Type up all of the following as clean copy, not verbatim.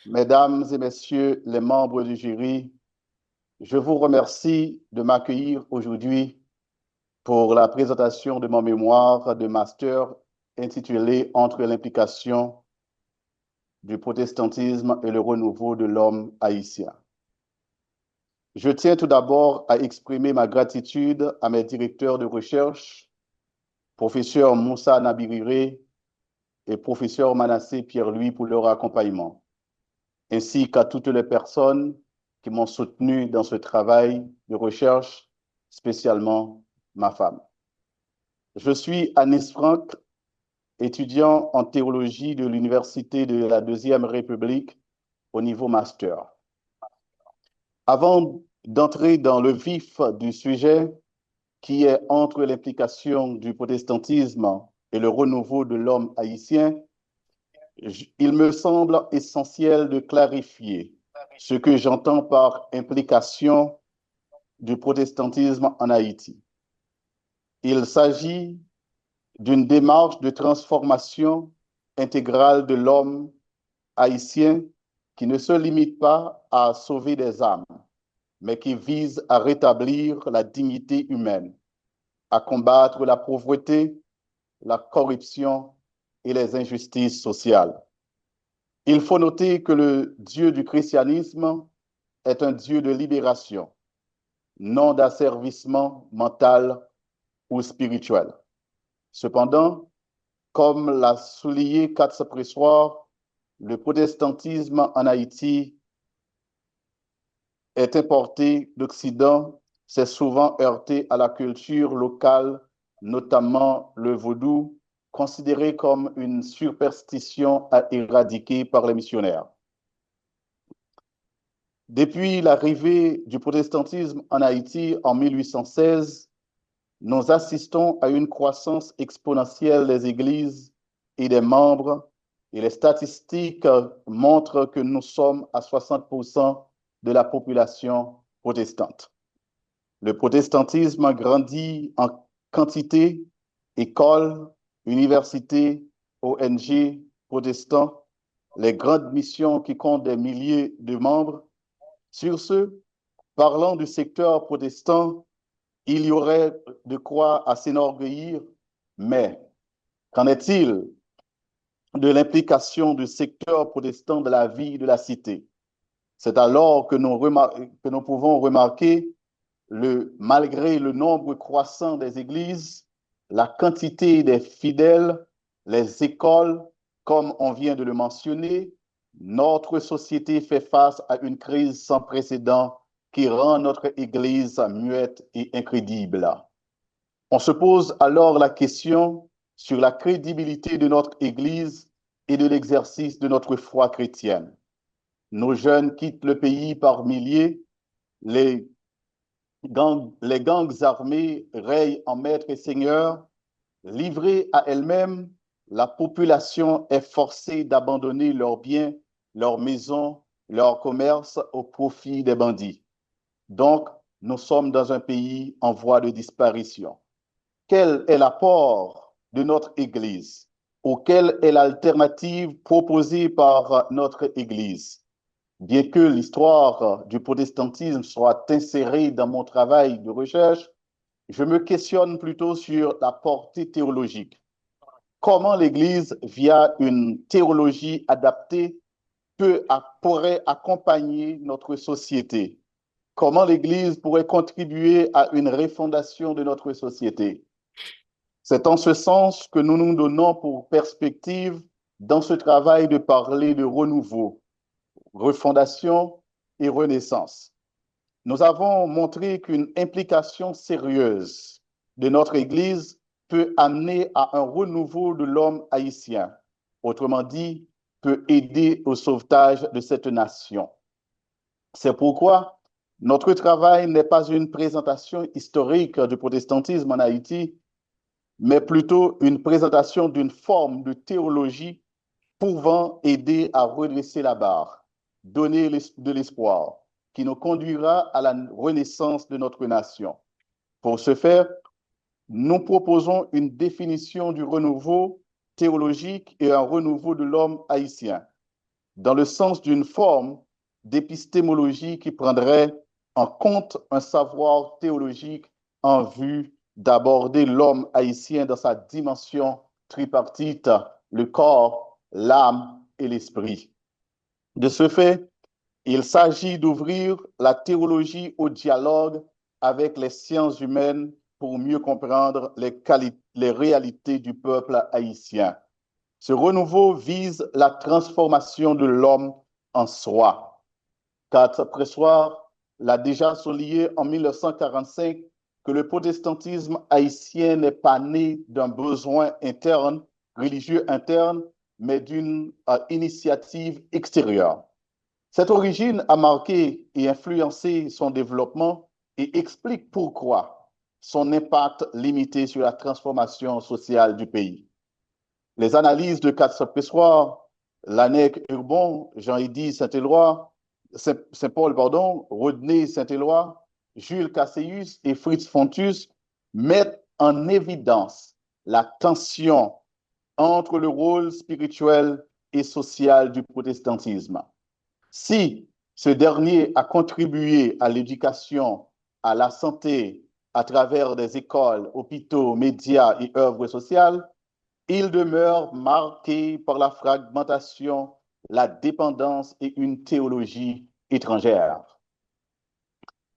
Mesdames et messieurs les membres du jury, je vous remercie de m'accueillir aujourd'hui pour la présentation de mon mémoire de master intitulé Entre l'implication du protestantisme et le renouveau de l'homme haïtien. Je tiens tout d'abord à exprimer ma gratitude à mes directeurs de recherche, professeur Moussa Nabirire et professeur Manassé Pierre-Louis pour leur accompagnement, ainsi qu'à toutes les personnes qui m'ont soutenu dans ce travail de recherche, spécialement ma femme. Je suis Anis Franck, étudiant en théologie de l'Université de la Deuxième République au niveau master. Avant d'entrer dans le vif du sujet, qui est entre l'implication du protestantisme et le renouveau de l'homme haïtien, il me semble essentiel de clarifier ce que j'entends par implication du protestantisme en Haïti. Il s'agit d'une démarche de transformation intégrale de l'homme haïtien qui ne se limite pas à sauver des âmes, mais qui vise à rétablir la dignité humaine, à combattre la pauvreté, la corruption et les injustices sociales. Il faut noter que le Dieu du christianisme est un Dieu de libération, non d'asservissement mental ou spirituel. Cependant, comme l'a souligné Katz Pressoir, le protestantisme en Haïti est importé d'Occident, s'est souvent heurté à la culture locale, notamment le vaudou, considéré comme une superstition à éradiquer par les missionnaires. Depuis l'arrivée du protestantisme en Haïti en 1816, nous assistons à une croissance exponentielle des églises et des membres, et les statistiques montrent que nous sommes à 60% de la population protestante. Le protestantisme grandit en quantité, écoles, universités, ONG, protestants, les grandes missions qui comptent des milliers de membres. Sur ce, parlant du secteur protestant, il y aurait de quoi à s'enorgueillir, mais qu'en est-il de l'implication du secteur protestant de la vie de la cité? C'est alors que nous pouvons remarquer, malgré le nombre croissant des églises, la quantité des fidèles, les écoles, comme on vient de le mentionner, notre société fait face à une crise sans précédent qui rend notre Église muette et incrédible. On se pose alors la question sur la crédibilité de notre Église et de l'exercice de notre foi chrétienne. Nos jeunes quittent le pays par milliers, les gangs armés règnent en maître et seigneur, livrée à elle-même, la population est forcée d'abandonner leurs biens, leurs maisons, leurs commerces au profit des bandits. Donc, nous sommes dans un pays en voie de disparition. Quel est l'apport de notre Église? Ou quelle est l'alternative proposée par notre Église? Bien que l'histoire du protestantisme soit insérée dans mon travail de recherche, je me questionne plutôt sur la portée théologique. Comment l'Église, via une théologie adaptée, pourrait accompagner notre société? Comment l'Église pourrait contribuer à une refondation de notre société? C'est en ce sens que nous nous donnons pour perspective dans ce travail de parler de renouveau, refondation et renaissance. Nous avons montré qu'une implication sérieuse de notre Église peut amener à un renouveau de l'homme haïtien, autrement dit, peut aider au sauvetage de cette nation. C'est pourquoi notre travail n'est pas une présentation historique du protestantisme en Haïti, mais plutôt une présentation d'une forme de théologie pouvant aider à redresser la barre, donner de l'espoir, qui nous conduira à la renaissance de notre nation. Pour ce faire, nous proposons une définition du renouveau théologique et un renouveau de l'homme haïtien. dans le sens d'une forme d'épistémologie qui prendrait en compte un savoir théologique en vue d'aborder l'homme haïtien dans sa dimension tripartite, le corps, l'âme et l'esprit. De ce fait, il s'agit d'ouvrir la théologie au dialogue avec les sciences humaines pour mieux comprendre les réalités du peuple haïtien. Ce renouveau vise la transformation de l'homme en soi. Quatre Pressoir l'a déjà souligné en 1945 que le protestantisme haïtien n'est pas né d'un besoin interne, religieux interne, mais d'une initiative extérieure. Cette origine a marqué et influencé son développement et explique pourquoi son impact limité sur la transformation sociale du pays. Les analyses de Quatre Pressoir, Laennec Urbon, Jean-Eddy Saint-Paul, Rodney Saint-Éloi, Jules Casséus et Fritz Fontus mettent en évidence la tension entre le rôle spirituel et social du protestantisme. Si ce dernier a contribué à l'éducation, à la santé, à travers des écoles, hôpitaux, médias et œuvres sociales, il demeure marqué par la fragmentation, la dépendance et une théologie étrangère.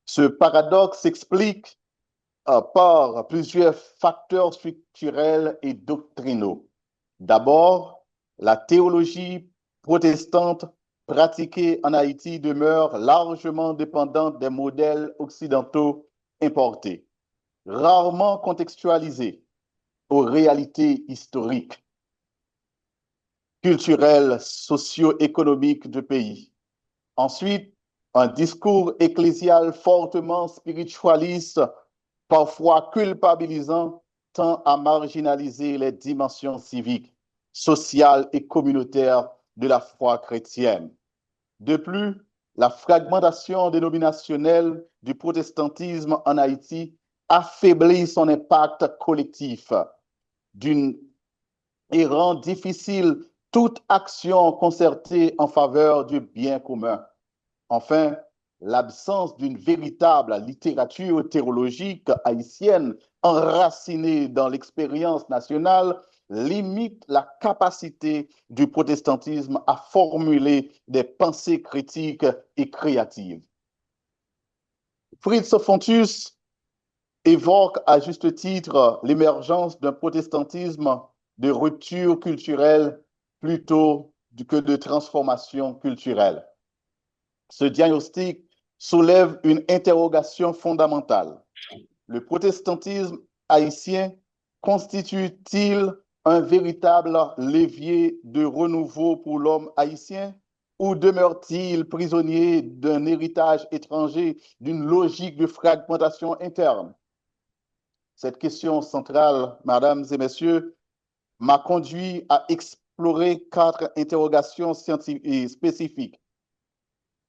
Ce paradoxe s'explique par plusieurs facteurs structurels et doctrinaux. D'abord, la théologie protestante pratiquée en Haïti demeure largement dépendante des modèles occidentaux importés, rarement contextualisés aux réalités historiques, culturelles, socio-économiques du pays. Ensuite, un discours ecclésial fortement spiritualiste, parfois culpabilisant, tend à marginaliser les dimensions civiques, sociales et communautaires de la foi chrétienne. De plus, la fragmentation dénominationnelle du protestantisme en Haïti affaiblit son impact collectif et rend difficile toute action concertée en faveur du bien commun. Enfin, l'absence d'une véritable littérature théologique haïtienne enracinée dans l'expérience nationale limite la capacité du protestantisme à formuler des pensées critiques et créatives. Fritz Fontus évoque à juste titre l'émergence d'un protestantisme de rupture culturelle plutôt que de transformation culturelle. Ce diagnostic soulève une interrogation fondamentale. Le protestantisme haïtien constitue-t-il un véritable levier de renouveau pour l'homme haïtien ou demeure-t-il prisonnier d'un héritage étranger, d'une logique de fragmentation interne? Cette question centrale, mesdames et messieurs, m'a conduit à explorer 4 interrogations scientifiques spécifiques.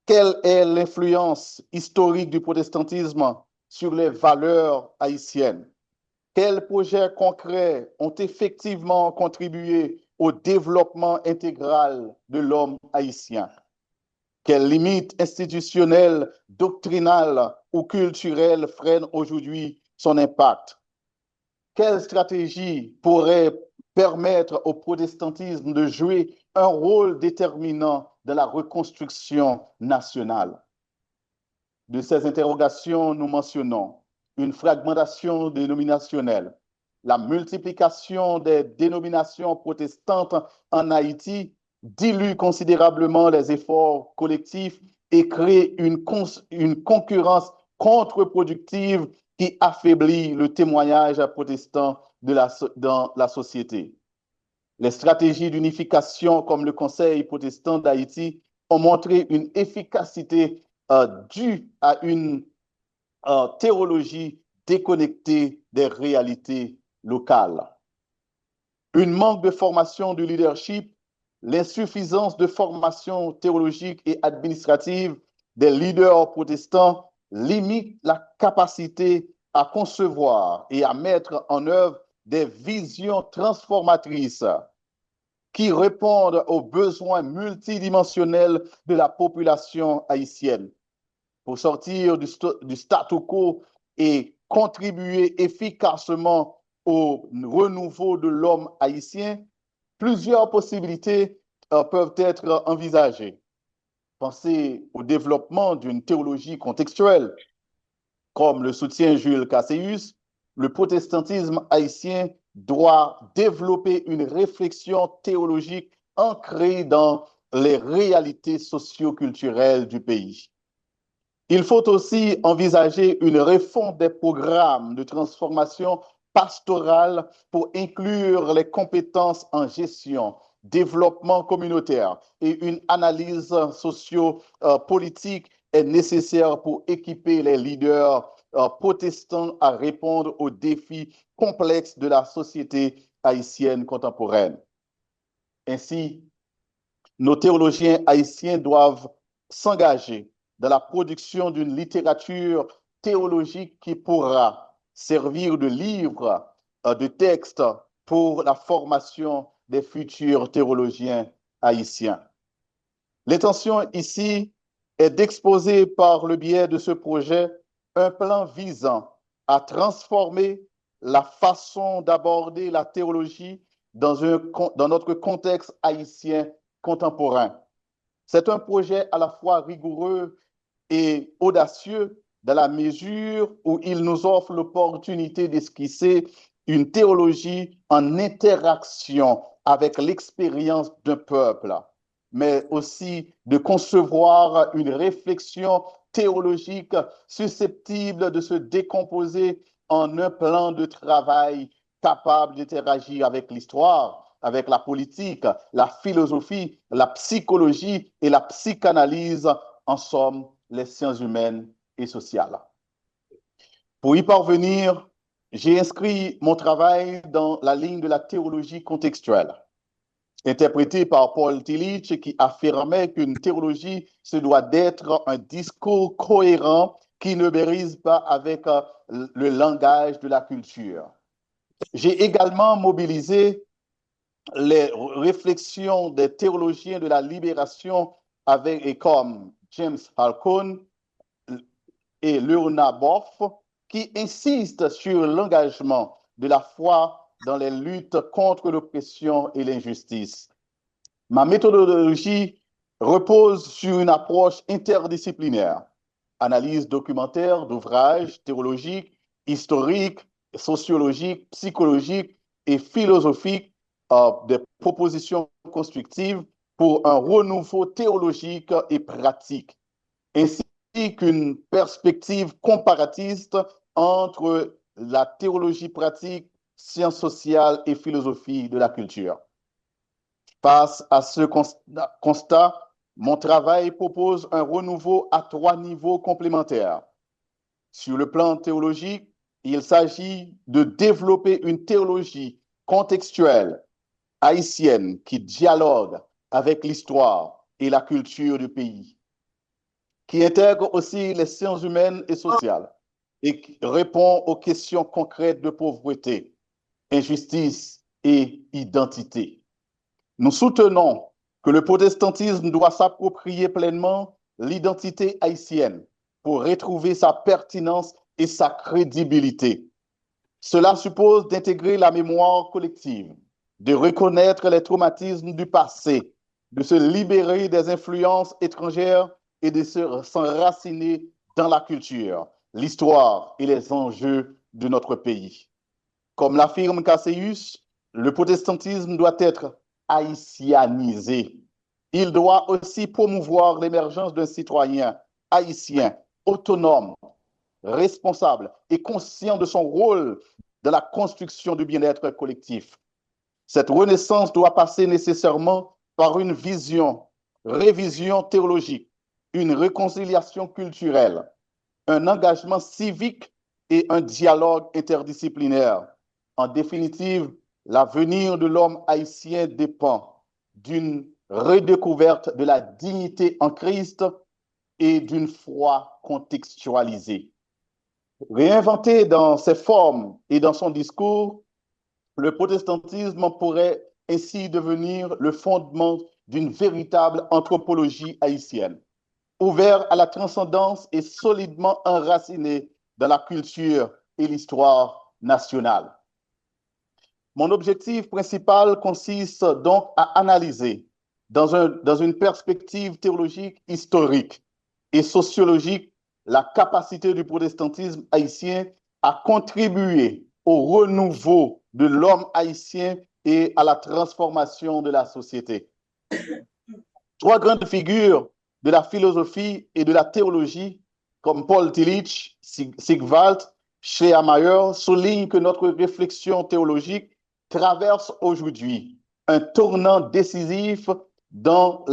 Quelle est l'influence historique du protestantisme sur les valeurs haïtiennes? Quels projets concrets ont effectivement contribué au développement intégral de l'homme haïtien? Quelles limites institutionnelles, doctrinales ou culturelles freinent aujourd'hui son impact? Quelle stratégie pourrait permettre au protestantisme de jouer un rôle déterminant dans la reconstruction nationale? De ces interrogations, nous mentionnons une fragmentation dénominationnelle, la multiplication des dénominations protestantes en Haïti dilue considérablement les efforts collectifs et crée une concurrence contre-productive qui affaiblit le témoignage protestant dans la société. Les stratégies d'unification comme le Conseil protestant d'Haïti ont montré une efficacité due à une théologie déconnectée des réalités locales. Une manque de formation du leadership, l'insuffisance de formation théologique et administrative des leaders protestants limite la capacité à concevoir et à mettre en œuvre des visions transformatrices qui répondent aux besoins multidimensionnels de la population haïtienne. Pour sortir du statu quo et contribuer efficacement au renouveau de l'homme haïtien, plusieurs possibilités peuvent être envisagées. Pensez au développement d'une théologie contextuelle, comme le soutient Jules Casséus. Le protestantisme haïtien doit développer une réflexion théologique ancrée dans les réalités socio-culturelles du pays. Il faut aussi envisager une refonte des programmes de transformation pastorale pour inclure les compétences en gestion, développement communautaire et une analyse socio-politique est nécessaire pour équiper les leaders protestants à répondre aux défis complexes de la société haïtienne contemporaine. Ainsi, nos théologiens haïtiens doivent s'engager dans la production d'une littérature théologique qui pourra servir de livre, de texte pour la formation des futurs théologiens haïtiens. L'intention ici est d'exposer par le biais de ce projet un plan visant à transformer la façon d'aborder la théologie dans notre contexte haïtien contemporain. C'est un projet à la fois rigoureux et audacieux dans la mesure où il nous offre l'opportunité d'esquisser une théologie en interaction avec l'expérience d'un peuple, mais aussi de concevoir une réflexion théologique susceptible de se décomposer en un plan de travail capable d'interagir avec l'histoire, avec la politique, la philosophie, la psychologie et la psychanalyse, en somme, les sciences humaines et sociales. Pour y parvenir, j'ai inscrit mon travail dans la ligne de la théologie contextuelle, interprétée par Paul Tillich, qui affirmait qu'une théologie se doit d'être un discours cohérent qui ne brise pas avec le langage de la culture. J'ai également mobilisé les réflexions des théologiens de la libération et comme James Halcon et Leona Boff, qui insistent sur l'engagement de la foi dans les luttes contre l'oppression et l'injustice. Ma méthodologie repose sur une approche interdisciplinaire, analyse documentaire d'ouvrages théologiques, historiques, sociologiques, psychologiques et philosophiques, des propositions constructives pour un renouveau théologique et pratique, ainsi qu'une perspective comparatiste entre la théologie pratique, sciences sociales et philosophie de la culture. Face à ce constat, mon travail propose un renouveau à 3 niveaux complémentaires. Sur le plan théologique, il s'agit de développer une théologie contextuelle, haïtienne, qui dialogue avec l'histoire et la culture du pays, qui intègre aussi les sciences humaines et sociales et qui répond aux questions concrètes de pauvreté, injustice et identité. Nous soutenons que le protestantisme doit s'approprier pleinement l'identité haïtienne pour retrouver sa pertinence et sa crédibilité. Cela suppose d'intégrer la mémoire collective, de reconnaître les traumatismes du passé, de se libérer des influences étrangères et de s'enraciner dans la culture, l'histoire et les enjeux de notre pays. Comme l'affirme Casséus, le protestantisme doit être haïtianisé. Il doit aussi promouvoir l'émergence d'un citoyen haïtien autonome, responsable et conscient de son rôle dans la construction du bien-être collectif. Cette renaissance doit passer nécessairement par une révision théologique, une réconciliation culturelle, un engagement civique et un dialogue interdisciplinaire. En définitive, l'avenir de l'homme haïtien dépend d'une redécouverte de la dignité en Christ et d'une foi contextualisée. Réinventé dans ses formes et dans son discours, le protestantisme pourrait ainsi devenir le fondement d'une véritable anthropologie haïtienne, ouvert à la transcendance et solidement enraciné dans la culture et l'histoire nationale. Mon objectif principal consiste donc à analyser dans une perspective théologique, historique et sociologique la capacité du protestantisme haïtien à contribuer au renouveau de l'homme haïtien et à la transformation de la société. Trois grandes figures de la philosophie et de la théologie, comme Paul Tillich, Sigvald, Schleiermacher, soulignent que notre réflexion théologique traverse aujourd'hui un tournant décisif dans,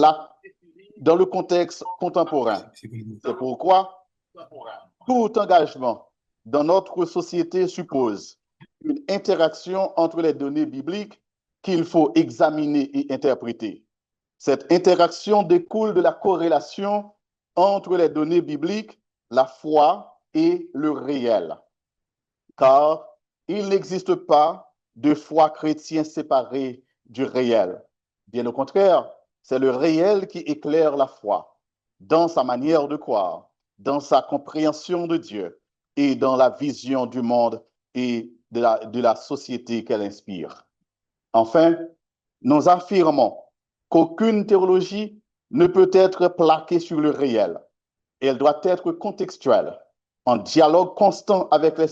dans le contexte contemporain. C'est pourquoi tout engagement dans notre société suppose une interaction entre les données bibliques qu'il faut examiner et interpréter. Cette interaction découle de la corrélation entre les données bibliques, la foi et le réel. Car il n'existe pas de foi chrétienne séparée du réel. Bien au contraire, c'est le réel qui éclaire la foi dans sa manière de croire, dans sa compréhension de Dieu et dans la vision du monde et de la société qu'elle inspire. Enfin, nous affirmons qu'aucune théologie ne peut être plaquée sur le réel. Elle doit être contextuelle, en dialogue constant avec les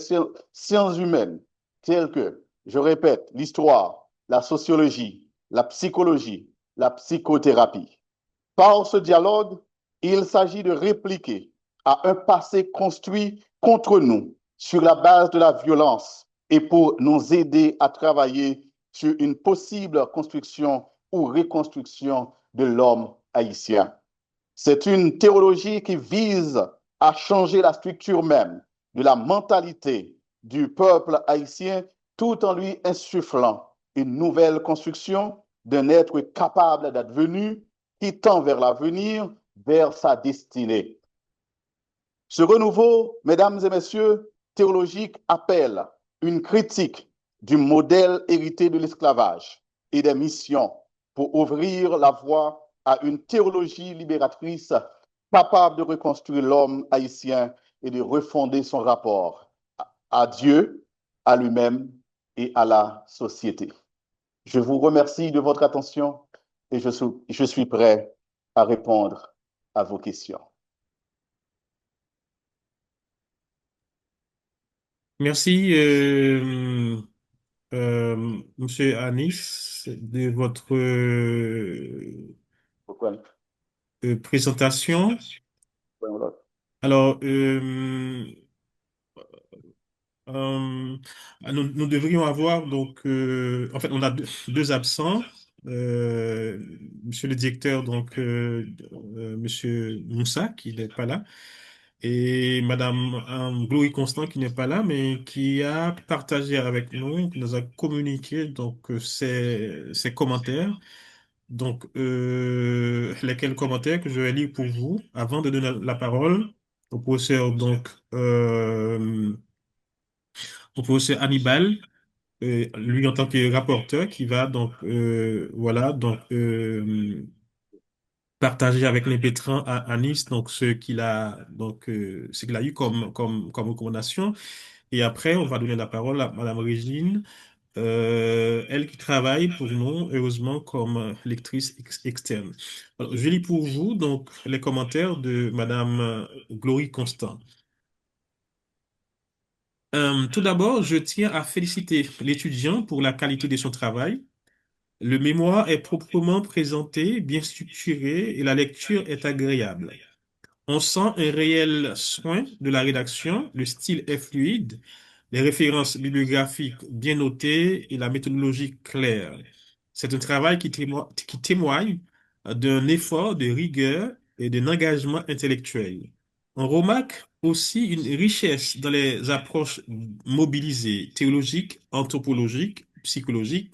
sciences humaines, telles que, je répète, l'histoire, la sociologie, la psychologie, la psychothérapie. Par ce dialogue, il s'agit de répliquer à un passé construit contre nous sur la base de la violence et pour nous aider à travailler sur une possible construction ou reconstruction de l'homme haïtien. C'est une théologie qui vise à changer la structure même de la mentalité du peuple haïtien tout en lui insufflant une nouvelle construction d'un être capable d'advenir qui tend vers l'avenir, vers sa destinée. Ce renouveau, mesdames et messieurs, théologique appelle une critique du modèle hérité de l'esclavage et des missions pour ouvrir la voie à une théologie libératrice capable de reconstruire l'homme haïtien et de refonder son rapport à Dieu, à lui-même et à la société. Je vous remercie de votre attention et je suis prêt à répondre à vos questions. Merci, Monsieur Anis, de votre Pourquoi? présentation. Pourquoi? Alors, nous devrions avoir donc, en fait, on a deux absents. Monsieur le directeur, donc, Monsieur Moussa, qui n'est pas là, et Madame Chloé Constant, qui n'est pas là, mais qui a partagé avec nous, qui nous a communiqué donc ses commentaires. Donc, lesquels commentaires que je vais lire pour vous avant de donner la parole au professeur donc au professeur Hannibal, lui en tant que rapporteur, qui va donc voilà donc partager avec l'impétrant à Nice donc ce qu'il a eu comme recommandation. Et après, on va donner la parole à Madame Régine, elle qui travaille pour nous, heureusement, comme lectrice externe. Alors, je lis pour vous donc les commentaires de Madame Glory Constant. Tout d'abord, je tiens à féliciter l'étudiant pour la qualité de son travail. Le mémoire est proprement présenté, bien structuré et la lecture est agréable. On sent un réel soin de la rédaction, le style est fluide, les références bibliographiques bien notées et la méthodologie claire. C'est un travail qui témoigne d'un effort de rigueur et d'un engagement intellectuel. On remarque aussi une richesse dans les approches mobilisées, théologiques, anthropologiques, psychologiques,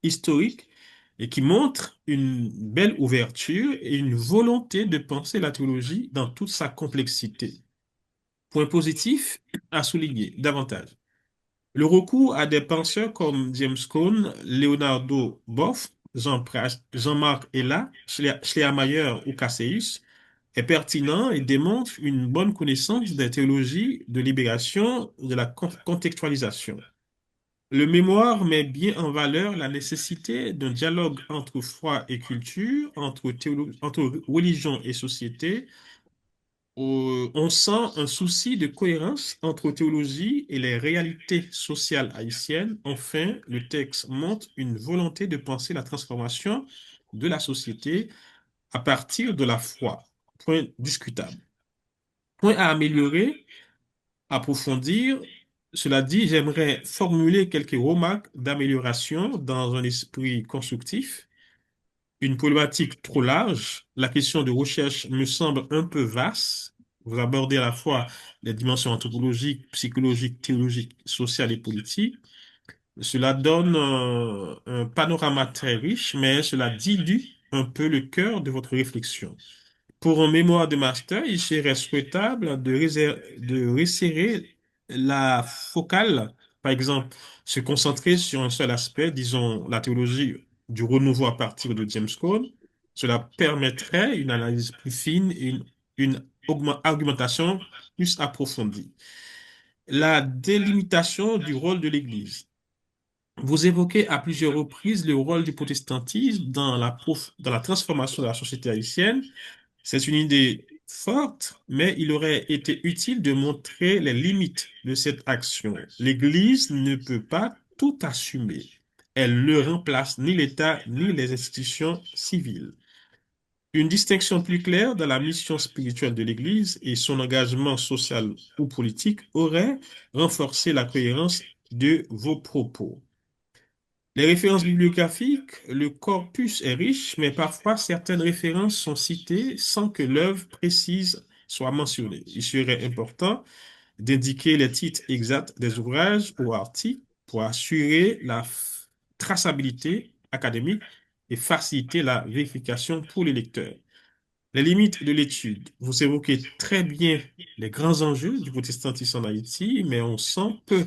historiques, et qui montre une belle ouverture et une volonté de penser la théologie dans toute sa complexité. Point positif à souligner davantage. Le recours à des penseurs comme James Cone, Leonardo Boff Jean-Marc Ella, Schleiermacher ou Casseus est pertinent et démontre une bonne connaissance des théologies de libération de la contextualisation. Le mémoire met bien en valeur la nécessité d'un dialogue entre foi et culture, entre religion et société. On sent un souci de cohérence entre théologie et les réalités sociales haïtiennes. Enfin, le texte montre une volonté de penser la transformation de la société à partir de la foi. Point discutable. Point à améliorer, approfondir. Cela dit, j'aimerais formuler quelques remarques d'amélioration dans un esprit constructif. Une problématique trop large, la question de recherche me semble un peu vaste. Vous abordez à la fois les dimensions anthropologiques, psychologiques, théologiques, sociales et politiques. Cela donne un panorama très riche, mais cela dilue un peu le cœur de votre réflexion. Pour un mémoire de master, il serait souhaitable de resserrer la focale, par exemple, se concentrer sur un seul aspect, disons la théologie du renouveau à partir de James Cone. Cela permettrait une analyse plus fine et une argumentation plus approfondie. La délimitation du rôle de l'Église. Vous évoquez à plusieurs reprises le rôle du protestantisme dans la transformation de la société haïtienne. C'est une idée forte, mais il aurait été utile de montrer les limites de cette action. L'Église ne peut pas tout assumer. Elle ne remplace ni l'État ni les institutions civiles. Une distinction plus claire dans la mission spirituelle de l'Église et son engagement social ou politique aurait renforcé la cohérence de vos propos. Les références bibliographiques, le corpus est riche, mais parfois certaines références sont citées sans que l'œuvre précise soit mentionnée. Il serait important d'indiquer les titres exacts des ouvrages ou articles pour assurer la traçabilité académique et faciliter la vérification pour les lecteurs. Les limites de l'étude. Vous évoquez très bien les grands enjeux du protestantisme en Haïti, mais on sent peu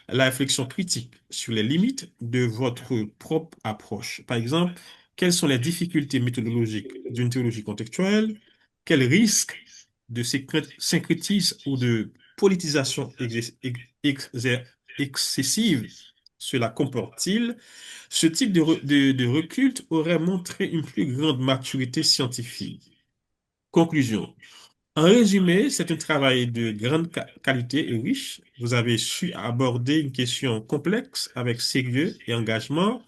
la réflexion critique sur les limites de votre propre approche. Par exemple, quelles sont les difficultés méthodologiques d'une théologie contextuelle? Quels risques de syncrétisme ou de politisation excessive cela comporte-t-il? Ce type de recul aurait montré une plus grande maturité scientifique. Conclusion. En résumé, c'est un travail de grande qualité et riche. Vous avez su aborder une question complexe avec sérieux et engagement.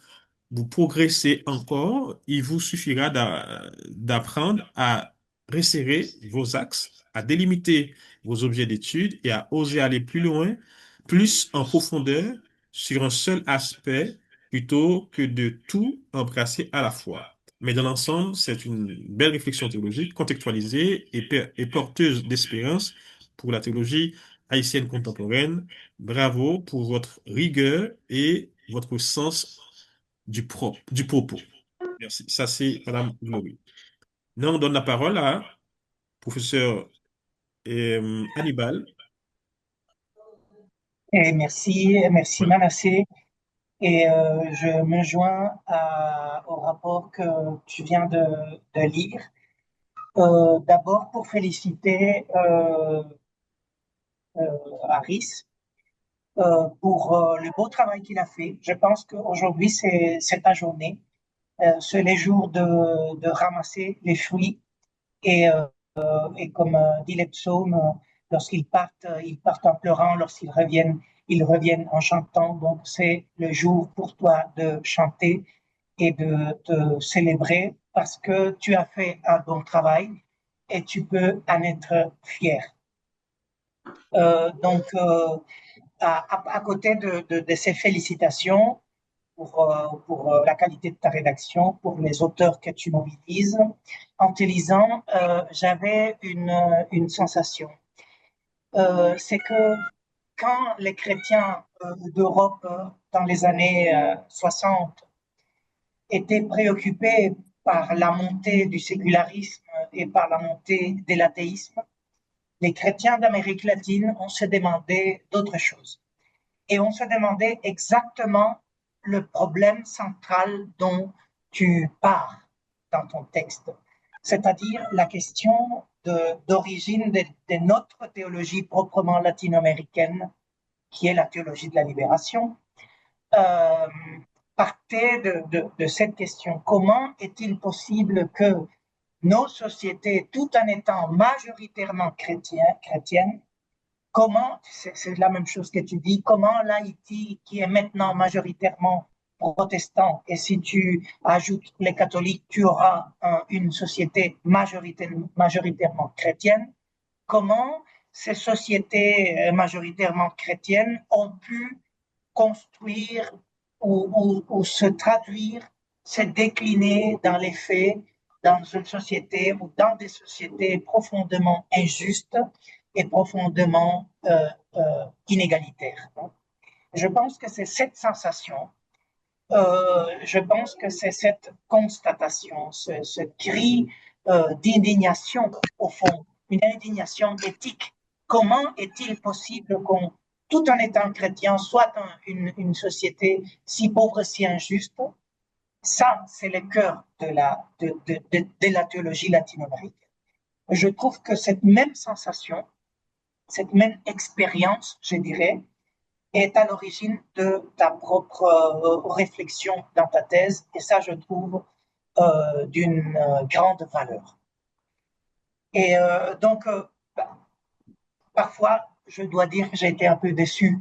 Vous progressez encore. Il vous suffira d'apprendre à resserrer vos axes, à délimiter vos objets d'étude et à oser aller plus loin, plus en profondeur sur un seul aspect plutôt que de tout embrasser à la fois. Mais dans l'ensemble, c'est une belle réflexion théologique contextualisée et porteuse d'espérance pour la théologie haïtienne contemporaine. Bravo pour votre rigueur et votre sens du propos. Merci. Ça, c'est Madame Glory. Maintenant, on donne la parole à professeur Hannibal. Et merci Manassé. Et je me joins au rapport que tu viens de lire. D'abord pour féliciter Harris pour le beau travail qu'il a fait. Je pense qu'aujourd'hui, c'est ta journée. C'est les jours de ramasser les fruits et comme dit les psaumes, ils partent en pleurant, ils reviennent en chantant. Donc, c'est le jour pour toi de chanter et de te célébrer parce que tu as fait un bon travail et tu peux en être fier. À côté de ces félicitations pour la qualité de ta rédaction, pour les auteurs que tu mobilises, en te lisant, j'avais une sensation. C'est que quand les chrétiens d'Europe dans les années 60 étaient préoccupés par la montée du sécularisme et par la montée de l'athéisme, les chrétiens d'Amérique latine, on se demandait d'autres choses. Et on se demandait exactement le problème central dont tu pars dans ton texte, c'est-à-dire la question d'origine de notre théologie proprement latino-américaine, qui est la théologie de la libération, euh, partait de cette question. Comment est-il possible que nos sociétés, tout en étant majoritairement chrétiennes, comment, c'est la même chose que tu dis, comment l'Haïti, qui est maintenant majoritairement protestant, et si tu ajoutes les catholiques, tu auras une société majoritairement chrétienne, comment ces sociétés majoritairement chrétiennes ont pu construire ou se traduire, se décliner dans les faits, dans une société ou dans des sociétés profondément injustes et profondément inégalitaires. Je pense que c'est cette sensation, je pense que c'est cette constatation, ce cri d'indignation, au fond, une indignation éthique. Comment est-il possible qu'on, tout en étant chrétien, soit une société si pauvre, si injuste? Ça, c'est le cœur de la théologie latino-américaine. Je trouve que cette même sensation, cette même expérience, je dirais, est à l'origine de ta propre réflexion dans ta thèse, et ça, je trouve d'une grande valeur. Et donc, parfois, je dois dire que j'ai été un peu déçu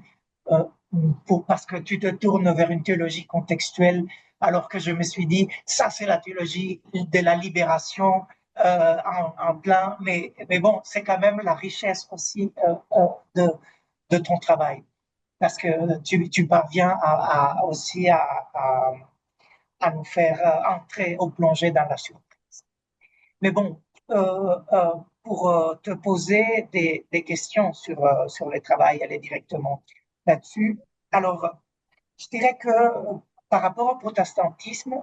parce que tu te tournes vers une théologie contextuelle, alors que je me suis dit, ça, c'est la théologie de la libération en plein, mais bon, c'est quand même la richesse aussi de ton travail, parce que tu parviens aussi à nous faire entrer au plongée dans la surprise. Mais bon, pour te poser des questions sur le travail, aller directement là-dessus. Alors, je dirais que par rapport au protestantisme,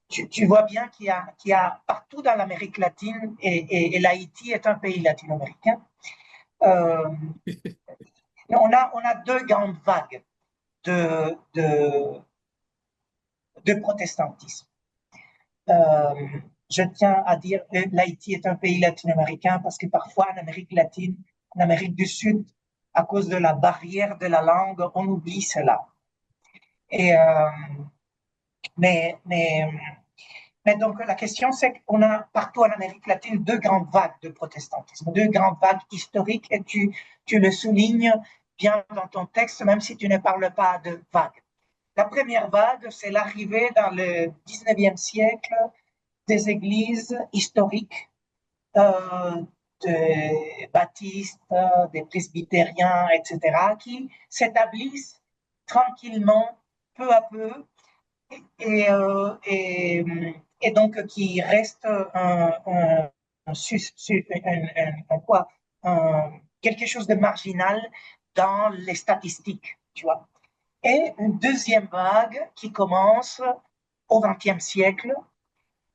tu vois bien qu'il y a partout dans l'Amérique latine, et l'Haïti est un pays latino-américain, euh, on a deux grandes vagues de, de protestantisme. Euh, je tiens à dire que l'Haïti est un pays latino-américain parce que parfois en Amérique latine, en Amérique du Sud, à cause de la barrière de la langue, on oublie cela. Et, mais, mais, mais donc la question, c'est qu'on a partout en Amérique latine deux grandes vagues de protestantisme, deux grandes vagues historiques, et tu le soulignes bien dans ton texte, même si tu ne parles pas de vagues. La première vague, c'est l'arrivée dans le 19e siècle des églises historiques, des baptistes, des presbytériens, etc., qui s'établissent tranquillement, peu à peu, et, euh, et, et donc qui restent quoi, quelque chose de marginal dans les statistiques, tu vois. Et une deuxième vague qui commence au XXe siècle,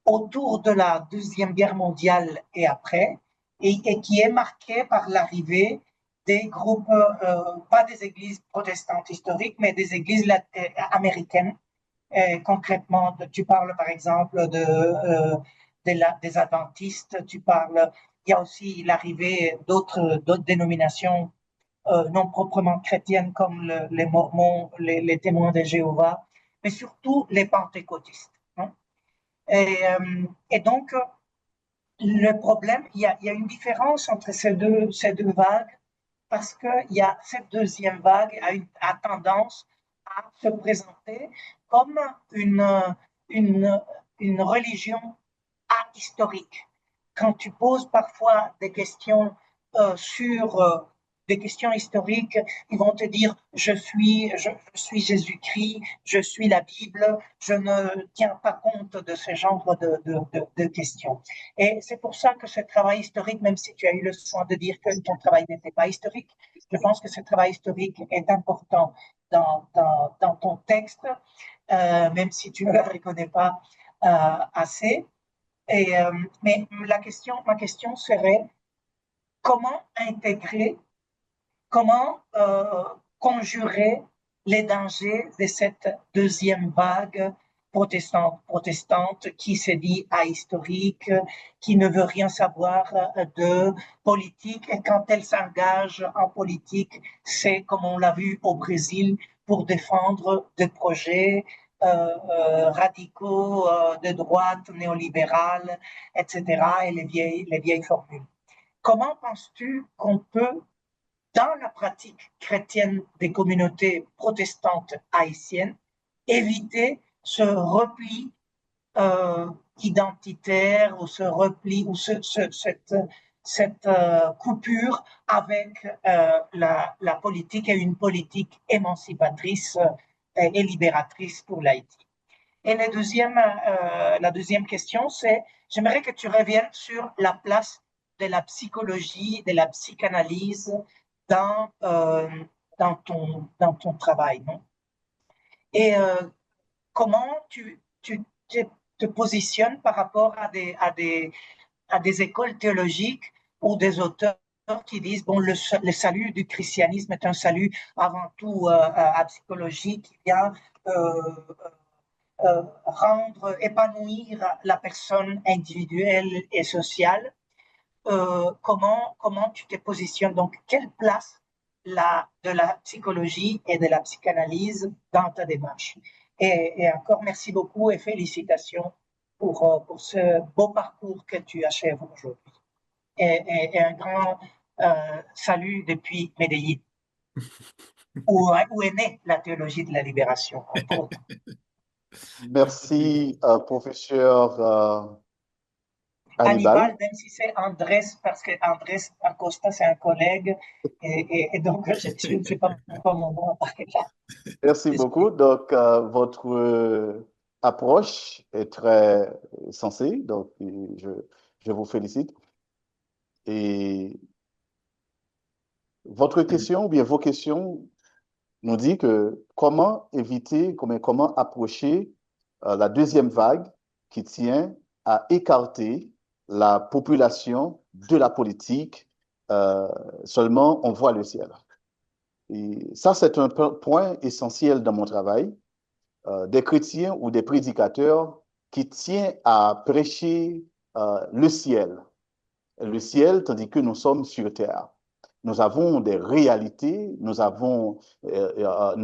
autour de la Deuxième Guerre mondiale et après, et qui est marquée par l'arrivée des groupes, pas des églises protestantes historiques, mais des églises américaines. Concrètement, tu parles par exemple des adventistes, tu parles, il y a aussi l'arrivée d'autres dénominations non proprement chrétiennes comme les mormons, les témoins de Jéhovah, mais surtout les pentecôtistes. Hein. Et donc, le problème, il y a une différence entre ces deux vagues parce que il y a cette deuxième vague a tendance à se présenter comme une, une religion ahistorique. Quand tu poses parfois des questions sur des questions historiques, ils vont te dire je suis Jésus-Christ, je suis la Bible, je ne tiens pas compte de ce genre de questions. Et c'est pour ça que ce travail historique, même si tu as eu le soin de dire que ton travail n'était pas historique, je pense que ce travail historique est important dans ton texte, même si tu ne le reconnais pas assez. Et, mais ma question serait comment intégrer, comment conjurer les dangers de cette deuxième vague protestante qui se dit ahistorique, qui ne veut rien savoir de politique. Et quand elle s'engage en politique, c'est comme on l'a vu au Brésil pour défendre des projets radicaux de droite, néolibérale, etc. et les vieilles formules. Comment penses-tu qu'on peut, dans la pratique chrétienne des communautés protestantes haïtiennes, éviter ce repli identitaire ou ce repli ou cette coupure avec la politique et une politique émancipatrice et libératrice pour l'Haïti. Et la deuxième question, c'est, j'aimerais que tu reviennes sur la place de la psychologie, de la psychanalyse dans, dans ton travail, non? Et comment tu te positionnes par rapport à des écoles théologiques ou des auteurs qui disent, bon, le salut du christianisme est un salut avant tout psychologique, qui vient rendre, épanouir la personne individuelle et sociale. Comment tu te positionnes? Donc, quelle place de la psychologie et de la psychanalyse dans ta démarche? Et encore, merci beaucoup et félicitations pour ce beau parcours que tu achèves aujourd'hui. Et un grand salut depuis Medellín, où est née la théologie de la libération, entre autres. Merci, professeur Hannibal, Hannibal. même si c'est Andrés, parce que Andrés Acosta, c'est un collègue, et donc je ne sais pas pourquoi mon nom apparaît là. Merci beaucoup. Donc, votre approche est très sensée, donc je vous félicite. Et votre question, ou bien vos questions, nous dit que comment éviter, comment approcher la deuxième vague qui tient à écarter la population de la politique, seulement on voit le ciel. Et ça, c'est un point essentiel dans mon travail. Des chrétiens ou des prédicateurs qui tiennent à prêcher le ciel, tandis que nous sommes sur terre. Nous avons des réalités, nous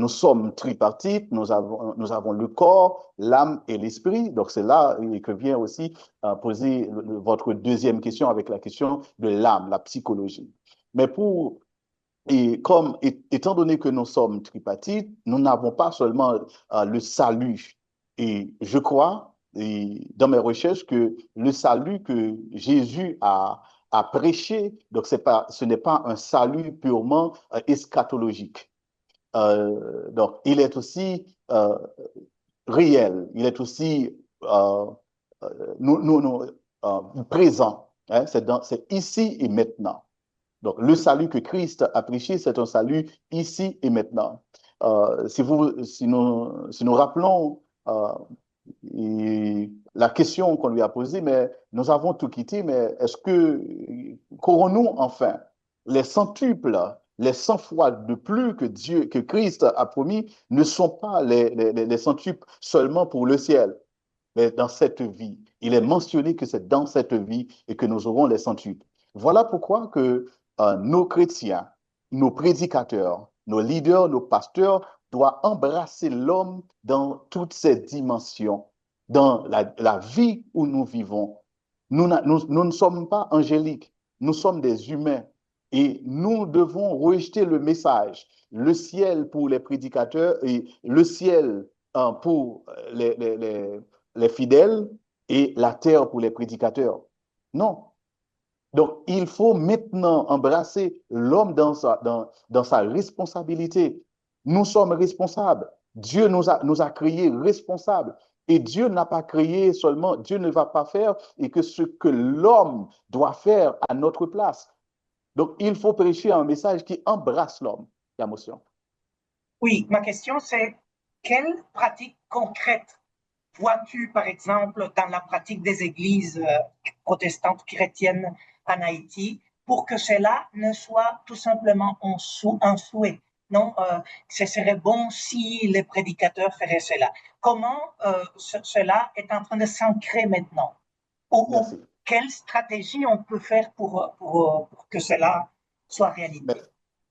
sommes tripartites, nous avons le corps, l'âme et l'esprit. Donc c'est là que vient aussi poser votre deuxième question avec la question de l'âme, la psychologie. Mais étant donné que nous sommes tripartites, nous n'avons pas seulement le salut. Et je crois, dans mes recherches, que le salut que Jésus a prêché, donc ce n'est pas un salut purement eschatologique. Donc, il est aussi réel, il est aussi présent. Hein, c'est ici et maintenant. Donc, le salut que Christ a prêché, c'est un salut ici et maintenant. Si nous rappelons la question qu'on lui a posée, mais nous avons tout quitté, mais qu'aurons-nous enfin les centuples, les 100 fois de plus que Christ a promis, ne sont pas les centuples seulement pour le ciel, mais dans cette vie. Il est mentionné que c'est dans cette vie et que nous aurons les centuples. Voilà pourquoi que nos chrétiens, nos prédicateurs, nos leaders, nos pasteurs doivent embrasser l'homme dans toutes ses dimensions, dans la vie où nous vivons. Nous ne sommes pas angéliques, nous sommes des humains et nous devons rejeter le message, le ciel pour les prédicateurs et le ciel pour les fidèles et la terre pour les prédicateurs. Non. Donc, il faut maintenant embrasser l'homme dans sa responsabilité. Nous sommes responsables. Dieu nous a créés responsables. Et Dieu n'a pas créé seulement, Dieu ne va pas faire et que ce que l'homme doit faire à notre place. Donc, il faut prêcher un message qui embrasse l'homme. L'émotion. Oui, ma question c'est, quelle pratique concrète vois-tu, par exemple, dans la pratique des églises protestantes chrétiennes en Haïti, pour que cela ne soit tout simplement un souhait, non, ce serait bon si les prédicateurs feraient cela. Comment cela est en train de s'ancrer maintenant? Ou Merci. quelle stratégie on peut faire pour que cela soit réalité?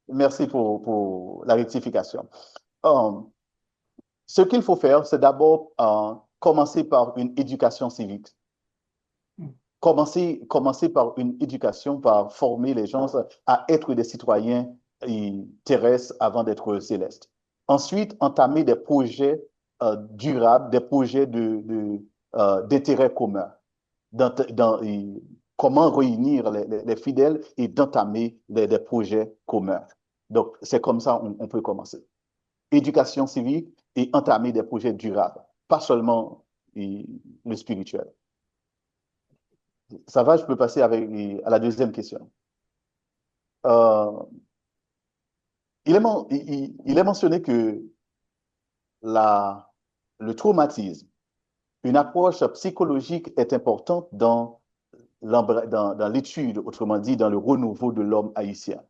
Merci pour la rectification. Euh, Ce qu'il faut faire, c'est d'abord commencer par une éducation civique. Commencer par une éducation, par former les gens à être des citoyens terrestres avant d'être célestes. Ensuite, entamer des projets durables, des projets d'intérêt commun. Comment réunir les fidèles et d'entamer des projets communs. Donc, c'est comme ça on peut commencer. Éducation civique et entamer des projets durables, pas seulement le spirituel. Ça va, je peux passer à la deuxième question. Euh, il est mentionné que le traumatisme, une approche psychologique est importante dans l'étude, autrement dit, dans le renouveau de l'homme haïtien.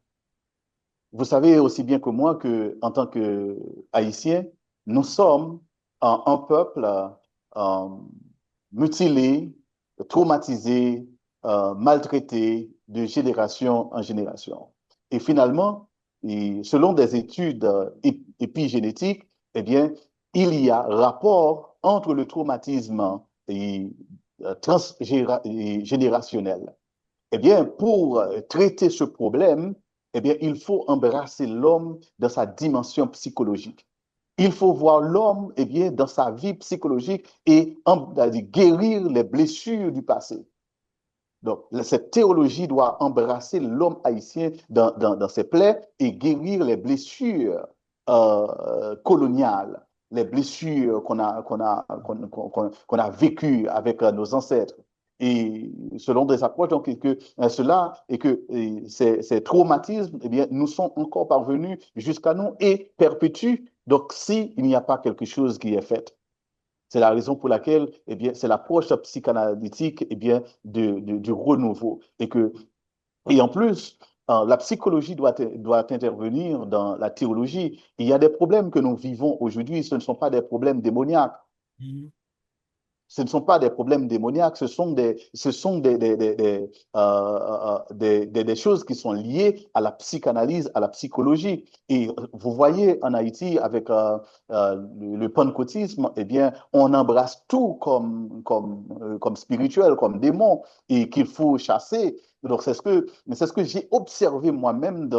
Vous savez aussi bien que moi qu'en tant qu'Haïtiens, nous sommes un peuple mutilé, traumatisé, maltraité de génération en génération. Et finalement, selon des études épigénétiques, eh bien, il y a rapport entre le traumatisme transgénérationnel. Eh bien, pour traiter ce problème, eh bien, il faut embrasser l'homme dans sa dimension psychologique. Il faut voir l'homme, eh bien, dans sa vie psychologique et guérir les blessures du passé. Donc, cette théologie doit embrasser l'homme haïtien dans ses plaies et guérir les blessures coloniales, les blessures qu'on a vécues avec nos ancêtres. Et selon des approches, donc, ces traumatismes, eh bien, nous sont encore parvenus jusqu'à nous et perpétuent. Donc, s'il n'y a pas quelque chose qui est fait. C'est la raison pour laquelle, eh bien, c'est l'approche psychanalytique, eh bien, du renouveau. Et en plus, la psychologie doit intervenir dans la théologie. Il y a des problèmes que nous vivons aujourd'hui, ce ne sont pas des problèmes démoniaques. Ce ne sont pas des problèmes démoniaques, ce sont des choses qui sont liées à la psychanalyse, à la psychologie. Et vous voyez, en Haïti, avec le pentecôtisme, eh bien, on embrasse tout comme spirituel, comme démon, et qu'il faut chasser. Donc, c'est ce que j'ai observé moi-même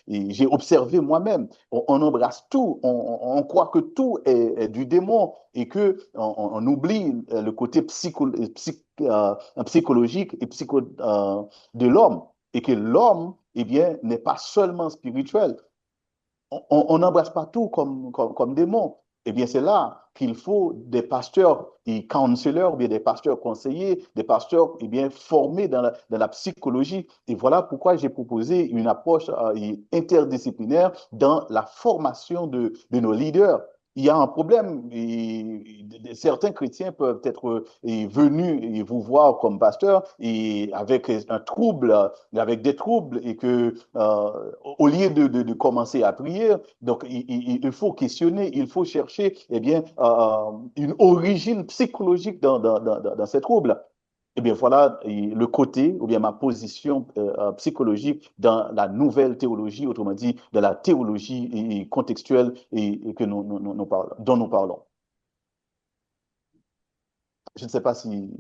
j'ai observé moi-même. On embrasse tout, on croit que tout est du démon et on oublie le côté psychologique et de l'homme et que l'homme, eh bien, n'est pas seulement spirituel. On n'embrasse pas tout comme démon. Eh bien, c'est là qu'il faut des pasteurs et counselors, bien des pasteurs conseillers, des pasteurs formés dans la psychologie. Et voilà pourquoi j'ai proposé une approche interdisciplinaire dans la formation de nos leaders. Il y a un problème. Certains chrétiens peuvent être venus vous voir comme pasteur et avec un trouble, avec des troubles, et que au lieu de commencer à prier, donc il faut questionner, il faut chercher une origine psychologique dans ces troubles. Eh bien, voilà le côté, ou bien ma position psychologique dans la nouvelle théologie, autrement dit, de la théologie contextuelle que dont nous parlons. Je ne sais pas si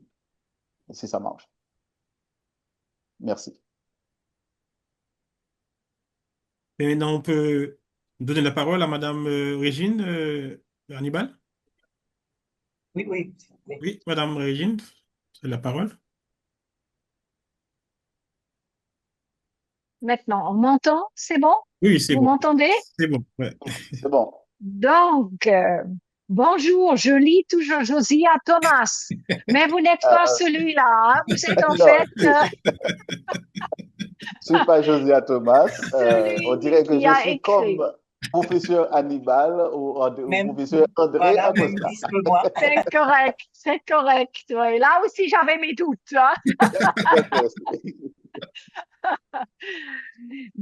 ça marche. Merci. Et maintenant, on peut donner la parole à Madame Régine Hannibal. Oui, oui. Oui, Madame Régine, c'est la parole. Maintenant, on m'entend? C'est bon? Oui, c'est Vous bon. m'entendez? C'est bon, ouais. C'est bon. Donc, bonjour, je lis toujours Josiah Thomas, mais vous n'êtes pas celui-là, hein. Vous êtes en Non, fait je ne suis pas Josiah Thomas. On celui dirait que qui je a suis écrit. comme professeur Hannibal ou Même, professeur André voilà, même Acosta. disque que moi. C'est correct, c'est correct. Ouais, là aussi, j'avais mes doutes, hein.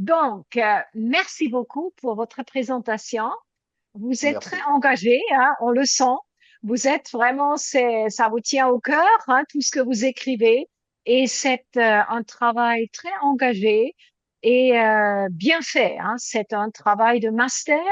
Donc, merci beaucoup pour votre présentation. Vous êtes très Merci. engagé, hein, on le sent. Vous êtes vraiment, ça vous tient au cœur, hein, tout ce que vous écrivez. Et c'est un travail très engagé et bien fait, hein. C'est un travail de master.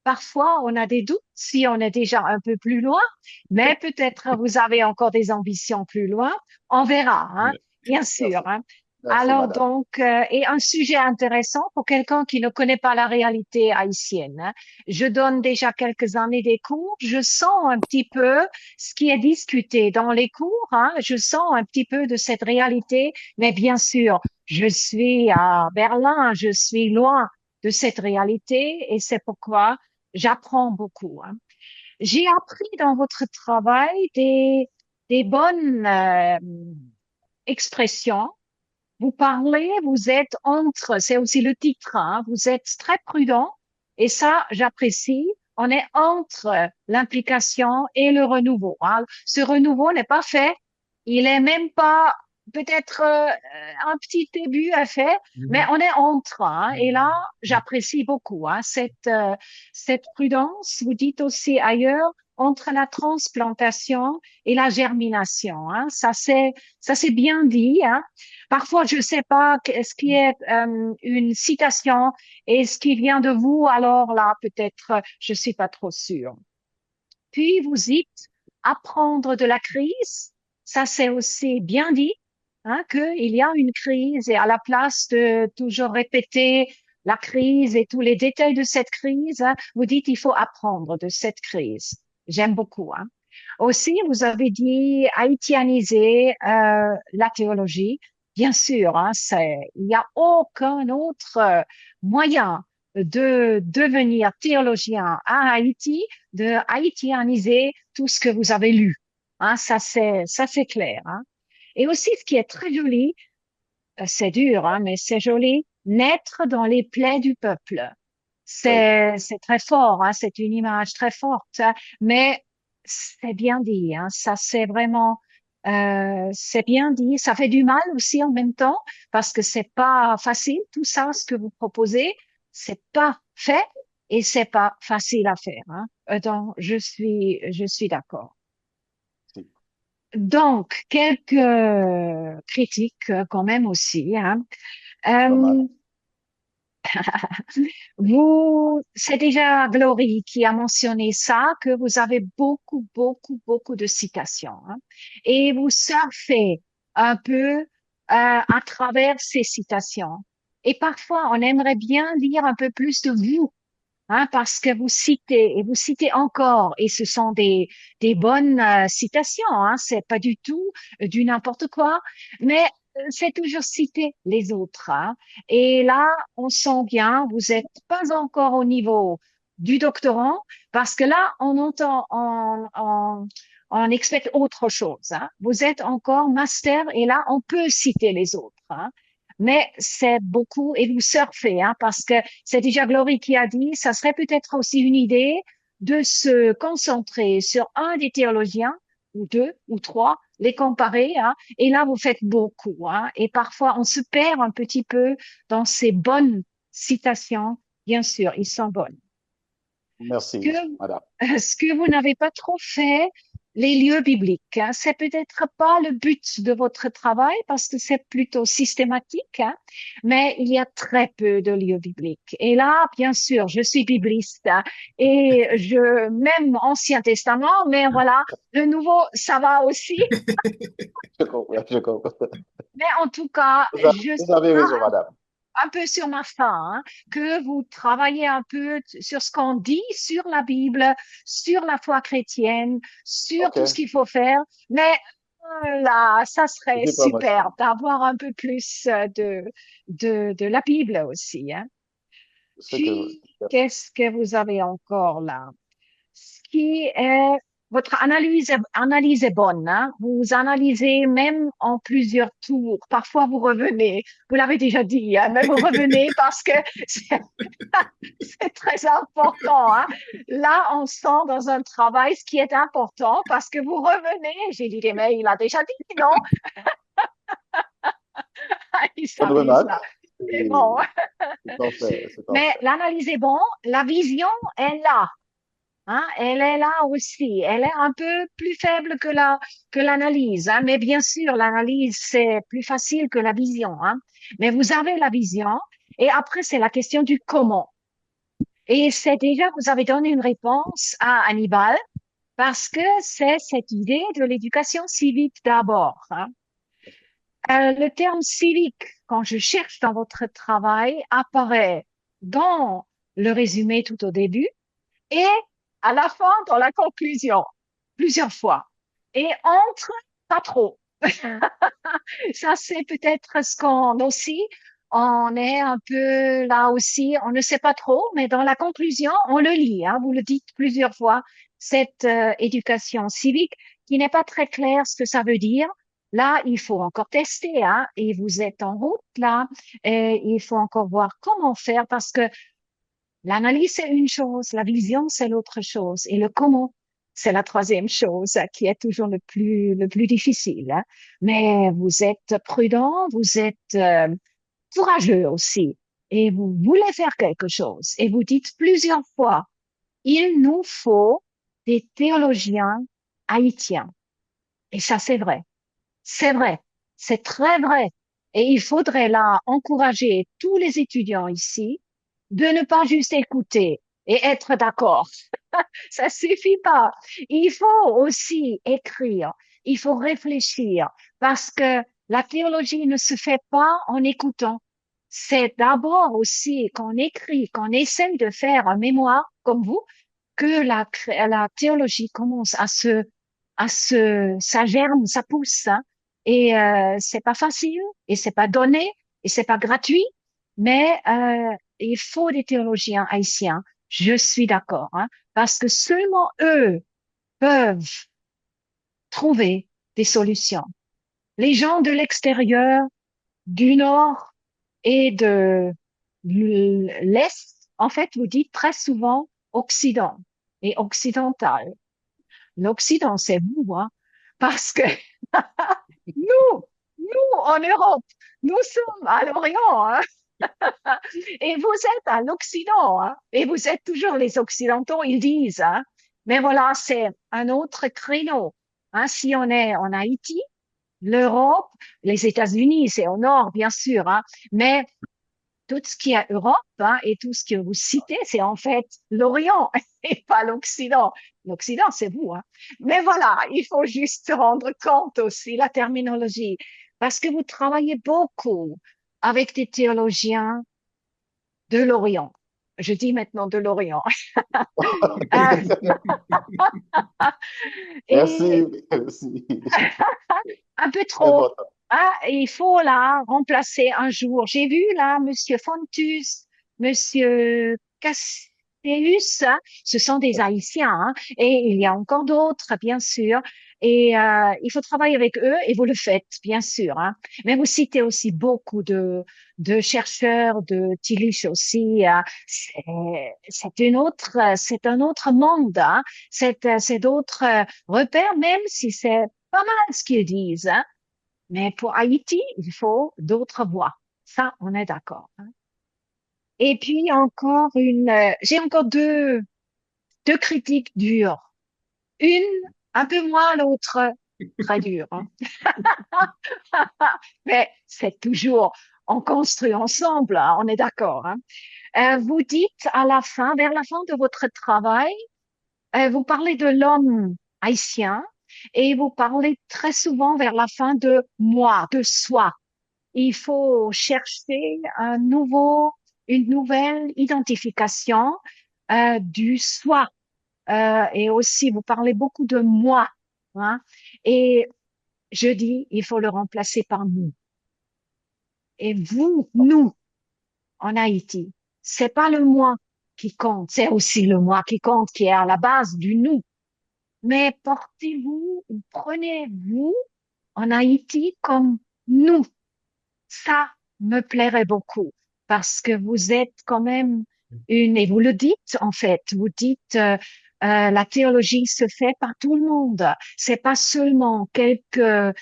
Parfois, on a des doutes si on est déjà un peu plus loin, mais peut-être vous avez encore des ambitions plus loin. On verra, hein, Ouais. bien sûr, Merci. hein. Merci, Alors madame. donc, et un sujet intéressant pour quelqu'un qui ne connaît pas la réalité haïtienne, hein. Je donne déjà quelques années des cours. Je sens un petit peu ce qui est discuté dans les cours, hein. Je sens un petit peu de cette réalité, mais bien sûr, je suis à Berlin, je suis loin de cette réalité et c'est pourquoi j'apprends beaucoup, hein. J'ai appris dans votre travail des bonnes expressions. Vous parlez, vous êtes entre, c'est aussi le titre, hein, vous êtes très prudent et ça, j'apprécie. On est entre l'implication et le renouveau, hein. Ce renouveau n'est pas fait. Il est même pas peut-être un petit début à fait, mais Mhm. on est entre, hein. Et là, j'apprécie beaucoup, hein, cette prudence. Vous dites aussi ailleurs entre la transplantation et la germination, hein. Ça c'est bien dit, hein. Parfois, je ne sais pas ce qui est une citation et ce qui vient de vous. Alors là, peut-être, je suis pas trop sûre. Puis vous dites apprendre de la crise. Ça, c'est aussi bien dit, hein, qu'il y a une crise et à la place de toujours répéter la crise et tous les détails de cette crise, hein, vous dites il faut apprendre de cette crise. J'aime beaucoup, hein. Aussi, vous avez dit haïtianiser la théologie. Bien sûr, hein, il n'y a aucun autre moyen de devenir théologien à Haïti, de haïtianiser tout ce que vous avez lu. Hein, ça c'est clair, hein. Et aussi, ce qui est très joli, c'est dur, hein, mais c'est joli, naître dans les plaies du peuple. Oui. C'est très fort, hein, c'est une image très forte, hein, mais c'est bien dit, hein, ça c'est vraiment, c'est bien dit. Ça fait du mal aussi en même temps parce que c'est pas facile tout ça, ce que vous proposez, c'est pas fait et c'est pas facile à faire, hein. Donc je suis d'accord. Si. Donc quelques critiques quand même aussi, hein. Pas mal. Euh, c'est déjà Glory qui a mentionné ça, que vous avez beaucoup, beaucoup, beaucoup de citations, hein. Et vous surfez un peu à travers ces citations. Et parfois, on aimerait bien lire un peu plus de vous, hein, parce que vous citez et vous citez encore, et ce sont des bonnes citations, hein, c'est pas du tout du n'importe quoi, mais c'est toujours citer les autres, hein. Et là, on sent bien, vous êtes pas encore au niveau du doctorant, parce que là, on entend, on expecte autre chose, hein. Vous êtes encore master, et là, on peut citer les autres, hein. Mais c'est beaucoup, et vous surfez, hein, parce que c'est déjà Glory qui a dit, ça serait peut-être aussi une idée de se concentrer sur un des théologiens, ou deux, ou trois, les comparer, hein, et là, vous faites beaucoup, hein, et parfois, on se perd un petit peu dans ces bonnes citations. Bien sûr, ils sont bonnes. Que, Merci, madame. ce que vous n'avez pas trop fait, les lieux bibliques, hein, c'est peut-être pas le but de votre travail parce que c'est plutôt systématique, hein, mais il y a très peu de lieux bibliques. Et là, bien sûr, je suis bibliste, hein, et même Ancien Testament, mais voilà, le Nouveau, ça va aussi. Je comprends, je comprends. Mais en tout cas, je Vous suis avez raison, madame. un peu sur ma faim, hein, que vous travaillez un peu sur ce qu'on dit sur la Bible, sur la foi chrétienne, sur tout ce OK. qu'il faut faire. Mais là, ça serait J'ai pas manqué. super d'avoir un peu plus de la Bible aussi, hein. Ce que... Puis, qu'est-ce que vous avez encore là? Ce qui est, votre analyse est bonne, hein. Vous analysez même en plusieurs tours. Parfois, vous revenez. Vous l'avez déjà dit, hein, mais vous revenez parce que c'est c'est très important, hein. Là, on sent dans un travail ce qui est important parce que vous revenez. J'ai dit, mais il a déjà dit, non? Il Bonne s'amuse remarque. là. C'est Et bon. tout à fait, tout à Mais fait. l'analyse est bon, la vision est là. Hein, elle est là aussi. Elle est un peu plus faible que l'analyse. Hein, mais bien sûr, l'analyse, c'est plus facile que la vision. Hein. Mais vous avez la vision. Et après, c'est la question du comment. Et c'est déjà, vous avez donné une réponse à Hannibal parce que c'est cette idée de l'éducation civique d'abord. Hein. Le terme civique, quand je cherche dans votre travail, apparaît dans le résumé tout au début et à la fin dans la conclusion, plusieurs fois. Et entre, pas trop. Ça, c'est peut-être ce qu'on aussi, on est un peu là aussi, on ne sait pas trop, mais dans la conclusion, on le lit, hein, vous le dites plusieurs fois, cette éducation civique qui n'est pas très claire ce que ça veut dire. Là, il faut encore tester, hein, et vous êtes en route là, et il faut encore voir comment faire parce que l'analyse, c'est une chose, la vision, c'est l'autre chose, et le comment, c'est la troisième chose qui est toujours le plus difficile. Hein. Mais vous êtes prudent, vous êtes courageux aussi, et vous voulez faire quelque chose. Et vous dites plusieurs fois, il nous faut des théologiens haïtiens. Et ça, c'est vrai. C'est vrai. C'est très vrai. Et il faudrait là encourager tous les étudiants ici de ne pas juste écouter et être d'accord. Ça suffit pas. Il faut aussi écrire. Il faut réfléchir parce que la théologie ne se fait pas en écoutant. C'est d'abord aussi qu'on écrit, qu'on essaie de faire un mémoire comme vous, que la théologie commence ça germe, ça pousse. Hein. Et c'est pas facile, et c'est pas donné, et c'est pas gratuit, mais il faut des théologiens haïtiens. Je suis d'accord, hein, parce que seulement eux peuvent trouver des solutions. Les gens de l'extérieur, du nord et de l'est, en fait, vous dites très souvent Occident et occidental. L'Occident, c'est vous, hein, parce que nous, nous, en Europe, nous sommes à l'Orient, hein, et vous êtes à l'Occident, hein, et vous êtes toujours les Occidentaux, ils disent, hein. Mais voilà, c'est un autre créneau. Hein. Si on est en Haïti, l'Europe, les États-Unis, c'est au nord, bien sûr, hein, mais tout ce qui est Europe hein, et tout ce que vous citez, c'est en fait l'Orient et pas l'Occident. L'Occident, c'est vous. Hein. Mais voilà, il faut juste se rendre compte aussi la terminologie parce que vous travaillez beaucoup avec des théologiens de l'Orient. Je dis maintenant de l'Orient. Merci, Et merci. un peu Très trop. important. Ah, il faut là remplacer un jour. J'ai vu là Monsieur Fontus, Monsieur Casteus, hein, ce sont des Haïtiens, hein, et il y a encore d'autres, bien sûr. Et il faut travailler avec eux, et vous le faites, bien sûr. Hein. Mais vous citez aussi beaucoup de chercheurs, de Tillich aussi. C'est un autre monde. Hein. C'est d'autres repères, même si c'est pas mal ce qu'ils disent. Hein. Mais pour Haïti, il faut d'autres voies. Ça, on est d'accord. Hein. Et puis j'ai encore deux critiques dures. Une, un peu moins, l'autre, très dure. Hein. Mais c'est toujours, on construit ensemble, hein, on est d'accord. Hein. Vous dites à la fin, vers la fin de votre travail, vous parlez de l'homme haïtien et vous parlez très souvent vers la fin de moi, de soi. Il faut chercher une nouvelle identification du soi. Et aussi, vous parlez beaucoup de moi. Hein, et je dis, il faut le remplacer par nous. Et vous, nous, en Haïti, c'est pas le moi qui compte, c'est aussi le moi qui compte, qui est à la base du nous. Mais portez-vous ou prenez-vous en Haïti comme nous. Ça me plairait beaucoup parce que vous êtes quand même et vous le dites en fait, vous dites la théologie se fait par tout le monde. C'est pas seulement quelques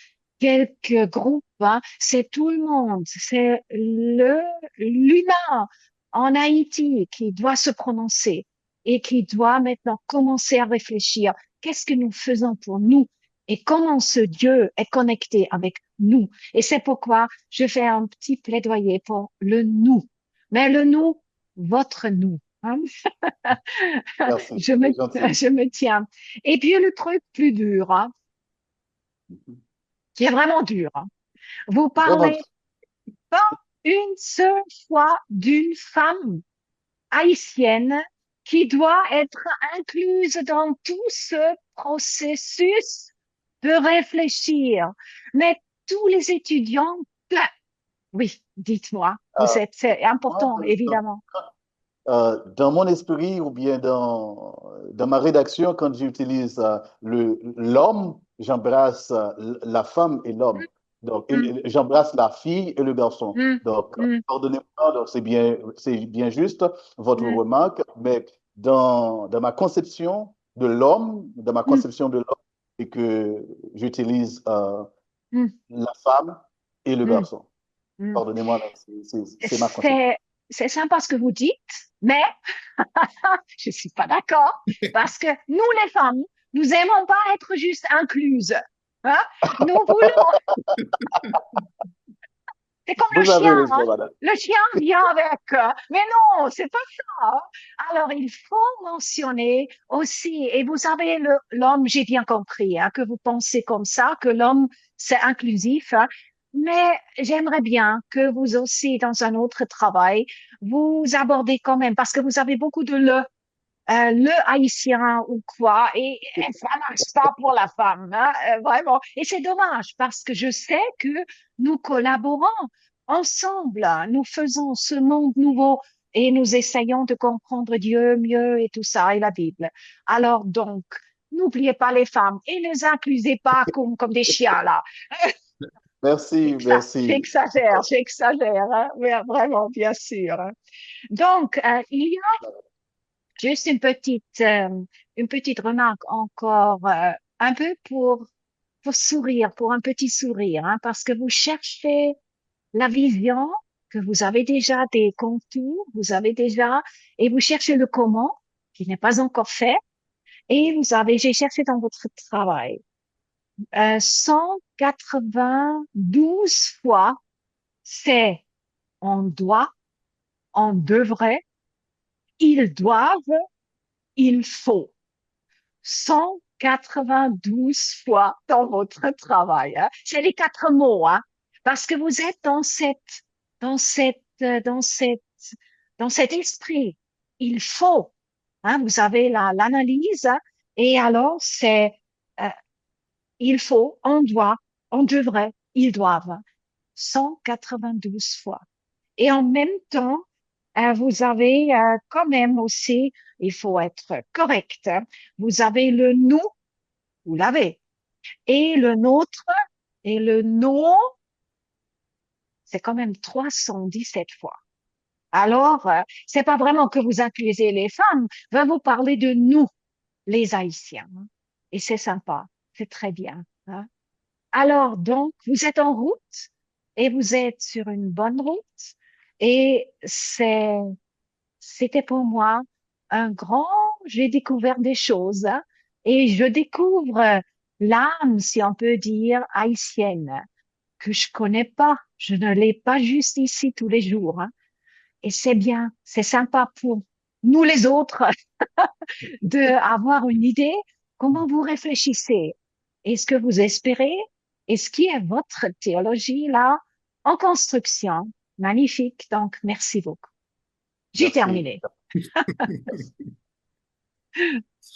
groupes, hein, c'est tout le monde, c'est l'humain en Haïti qui doit se prononcer et qui doit maintenant commencer à réfléchir. Qu'est-ce que nous faisons pour nous et comment ce Dieu est connecté avec nous? Et c'est pourquoi je fais un petit plaidoyer pour le nous. Mais le nous, votre nous. Hein? Merci, Je me, c'est gentil. je me tiens. Et puis le truc plus dur, hein, qui est vraiment dur. Hein. Vous Vraiment, parlez pas une seule fois d'une femme haïtienne qui doit être incluse dans tout ce processus de réfléchir. Mais tous les étudiants, oui, dites-moi, euh, c'est moi, important, évidemment. dans mon esprit ou bien dans ma rédaction, quand j'utilise l'homme, j'embrasse la femme et l'homme. Donc, Mm, j'embrasse la fille et le garçon. mm, Donc, mm, pardonnez-moi, donc c'est bien juste votre mm, remarque, mais dans ma conception de l'homme, dans ma mm, conception de l'homme, c'est que j'utilise mm, la femme et le mm, garçon. mm. Pardonnez-moi, donc c'est ma conception. C'est sympa ce que vous dites, mais je suis pas d'accord parce que nous, les femmes, nous aimons pas être juste incluses. Hein? Nous voulons, c'est comme le Vous chien, avez hein? raison, madame. Le chien vient avec. Mais non, c'est pas ça. Hein. Alors, il faut mentionner aussi, et vous savez, l'homme, j'ai bien compris, hein, que vous pensez comme ça, que l'homme, c'est inclusif, hein. Mais j'aimerais bien que vous aussi, dans un autre travail, vous abordez quand même, parce que vous avez beaucoup de le haïtien ou quoi, et ça marche pas pour la femme, hein, vraiment. Et c'est dommage parce que je sais que nous collaborons ensemble, hein, nous faisons ce monde nouveau et nous essayons de comprendre Dieu mieux et tout ça et la Bible. Alors donc, n'oubliez pas les femmes et ne les inclusez pas comme des chiens là. Merci, merci. J'exagère, hein, mais vraiment, bien sûr. Hein. Donc, il y a juste une petite remarque encore, un peu pour sourire, pour un petit sourire, hein, parce que vous cherchez la vision, que vous avez déjà des contours, vous avez déjà, et vous cherchez le comment, qui n'est pas encore fait, et j'ai cherché dans votre travail, 192 fois, c'est on doit, on devrait, ils doivent, il faut. 192 fois dans votre travail. Hein. C'est les 4 mots, hein, parce que vous êtes dans cette, dans cette, dans cet esprit. Il faut. Hein, vous avez l'analyse, hein, et alors c'est euh, il faut, on doit, on devrait, ils doivent. 192 fois. Et en même temps, vous avez quand même aussi, il faut être correct, hein, vous avez le nous, vous l'avez, et le nôtre, et le non, c'est quand même 317 fois. Alors, c'est pas vraiment que vous inclusez les femmes, va vous parler de nous, les Haïtiens. Hein. Et c'est sympa, c'est très bien. Hein. Alors, donc, vous êtes en route et vous êtes sur une bonne route et c'était pour moi un grand, j'ai découvert des choses hein, et je découvre l'âme, si on peut dire, haïtienne que je connais pas. Je ne l'ai pas juste ici tous les jours. Hein. Et c'est bien, c'est sympa pour nous les autres de avoir une idée comment vous réfléchissez. Est-ce que vous espérez? Et ce qui est votre théologie là en construction? Magnifique. Donc, merci beaucoup. J'ai Merci. terminé. Merci.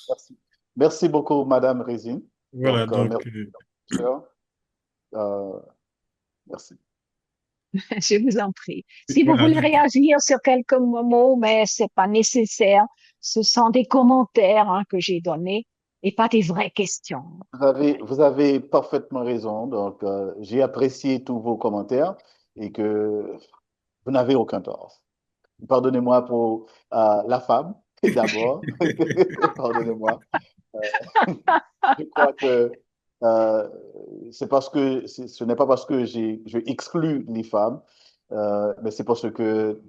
Merci. Merci beaucoup, Madame Résine. Voilà, Donc, donc, merci, cher. Euh, merci. Je vous en prie. Si vous voilà, voulez réagir sur quelques mots, mais c'est pas nécessaire. Ce sont des commentaires hein, que j'ai donnés et pas des vraies questions. Vous avez parfaitement raison. Donc, j'ai apprécié tous vos commentaires et que vous n'avez aucun tort. Pardonnez-moi pour la femme, d'abord. Pardonnez-moi. Euh, je crois que euh, c'est parce que ce n'est pas parce que je exclus les femmes, mais c'est parce que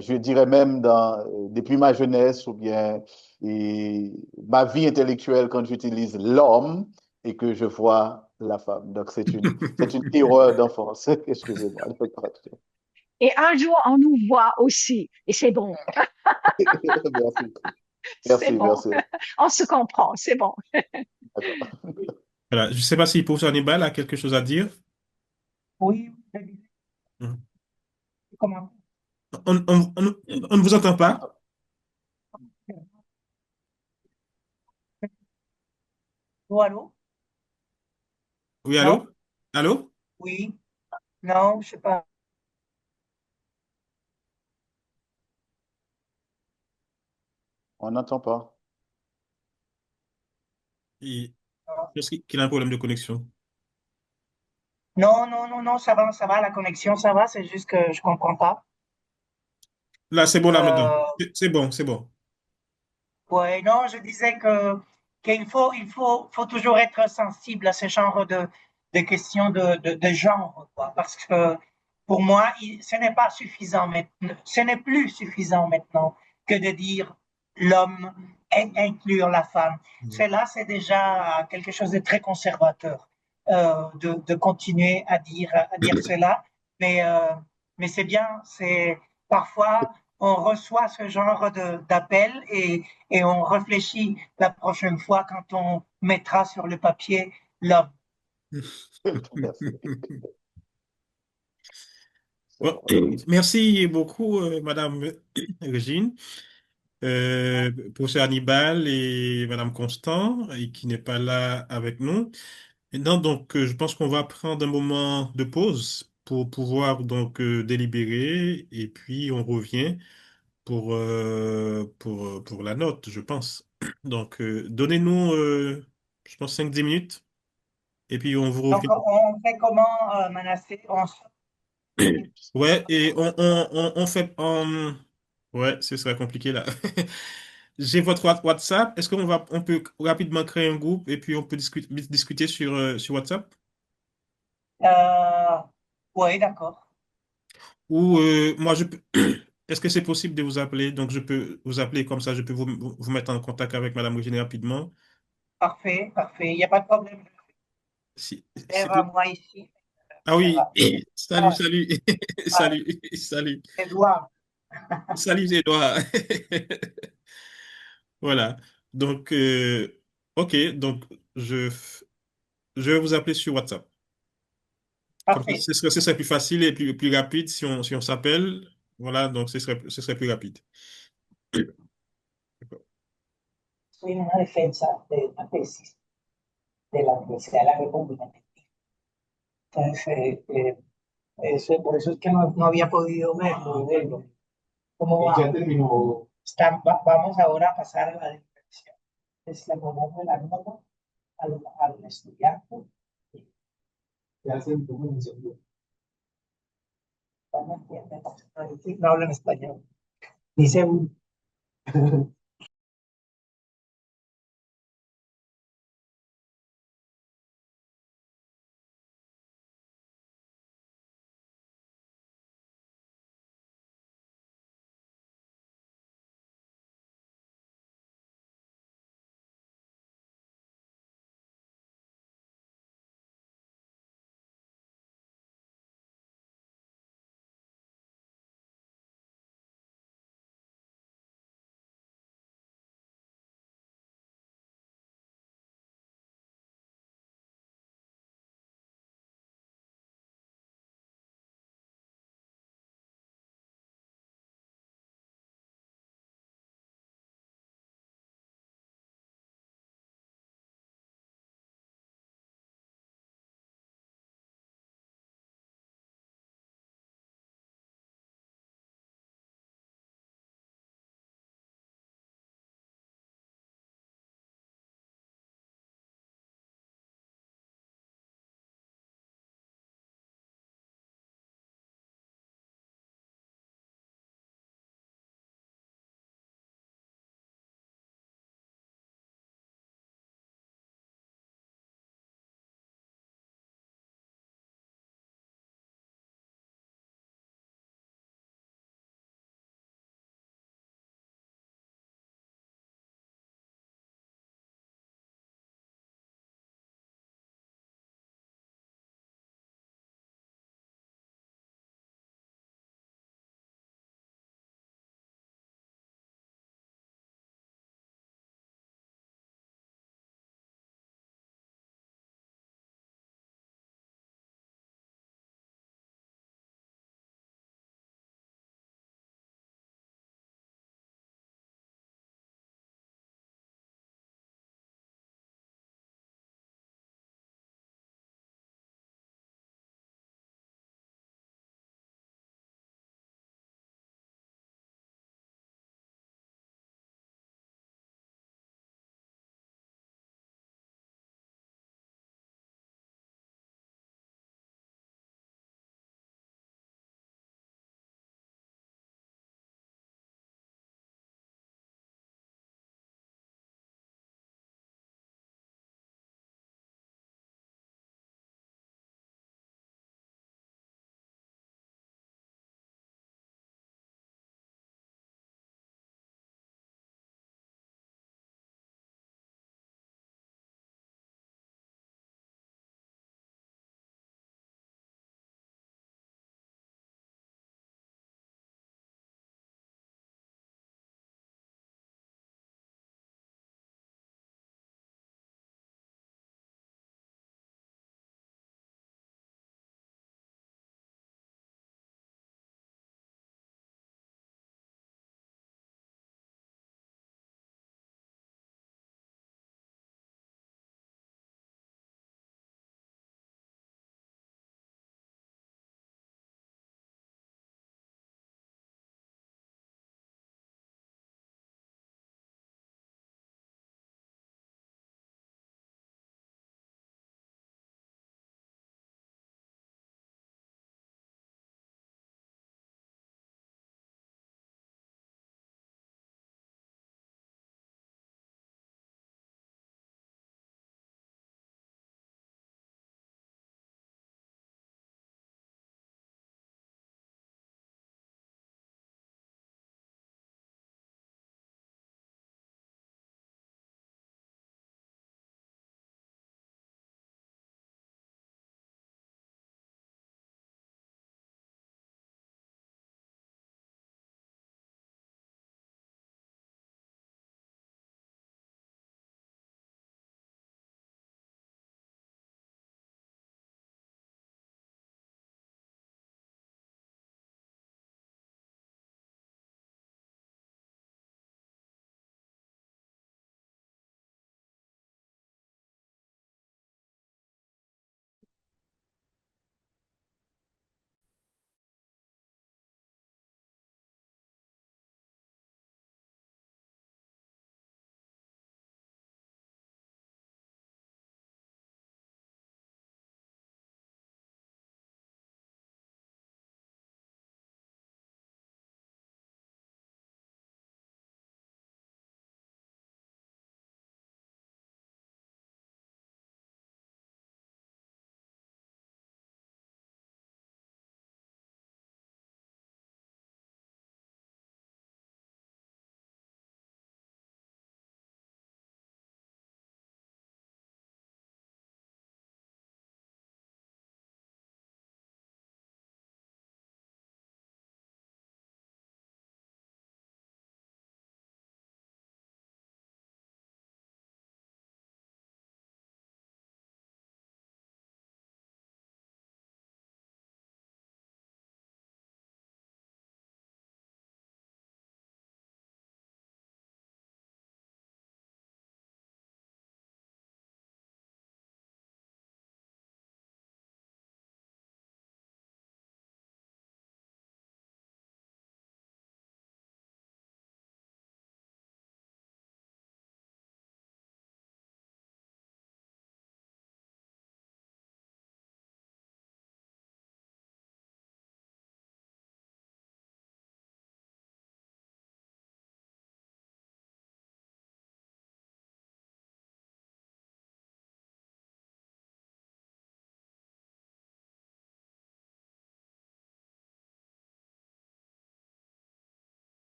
je dirais même depuis ma jeunesse ou bien ma vie intellectuelle quand j'utilise l'homme et que je vois la femme. Donc, c'est une erreur d'enfance. Excusez-moi. Et un jour, on nous voit aussi. Et c'est bon. Merci, C'est bon. merci. On se comprend. C'est bon. D'accord. Voilà. Je ne sais pas si professeur Hannibal a quelque chose à dire. Oui, Mhm. comment? On ne vous entend pas? Oh, allô? Oui, Non? allô? Allô? Oui? Non, je sais pas. On n'entend pas. Je pense qu'il a un problème de connexion. Non, non, non, non, ça va, la connexion, ça va, c'est juste que je comprends pas. Là, c'est bon là maintenant. Euh, C'est bon, c'est bon. ouais, non, je disais qu'il faut toujours être sensible à ce genre de questions de genre, quoi, parce que pour moi, ce n'est pas suffisant maintenant, ce n'est plus suffisant maintenant que de dire l'homme et inclure la femme. Mhm. Cela, c'est déjà quelque chose de très conservateur, de continuer à dire cela, mais, euh, mais c'est bien, c'est parfois on reçoit ce genre d'appel et on réfléchit la prochaine fois quand on mettra sur le papier l'homme. Merci. C'est Bon, bon. merci beaucoup, Madame Régine, professeur Hannibal et Madame Constant, et qui n'est pas là avec nous. Maintenant, donc, je pense qu'on va prendre un moment de pause pour pouvoir donc délibérer, et puis on revient pour la note, je pense. Donc, donnez-nous, je pense, 5-10 minutes, et puis on vous Donc, revient. on fait comment, Manassé? Ouais, et on fait... ouais, ce serait compliqué là. J'ai votre WhatsApp. Est-ce on peut rapidement créer un groupe et puis on peut discuter sur WhatsApp? Euh, oui, d'accord. Ou moi, je peux... Est-ce que c'est possible de vous appeler? Donc, je peux vous appeler comme ça, je peux vous mettre en contact avec Madame Regina rapidement. Parfait, parfait. Il n'y a pas de problème. Si, Eve si- à moi ici. Ah oui, Eva. salut, Ah, salut, ah, salut, salut, Edouard. salut, Edouard. Voilà. Donc, ok, donc je, je vais vous appeler sur WhatsApp. Comme ça, Parfait. ce serait plus facile et plus rapide si on s'appelle. Voilà, donc ce serait plus rapide. Soy una defensa de la tesis de la Universidad de la República. Entonces, por eso es que no había podido verlo. ¿Cómo va? Ya terminó. Vamos ahora a pasar a la dirección. Es la poner de la nota al estudiante. Ya se entendió. No entiende, no hablan español. Dice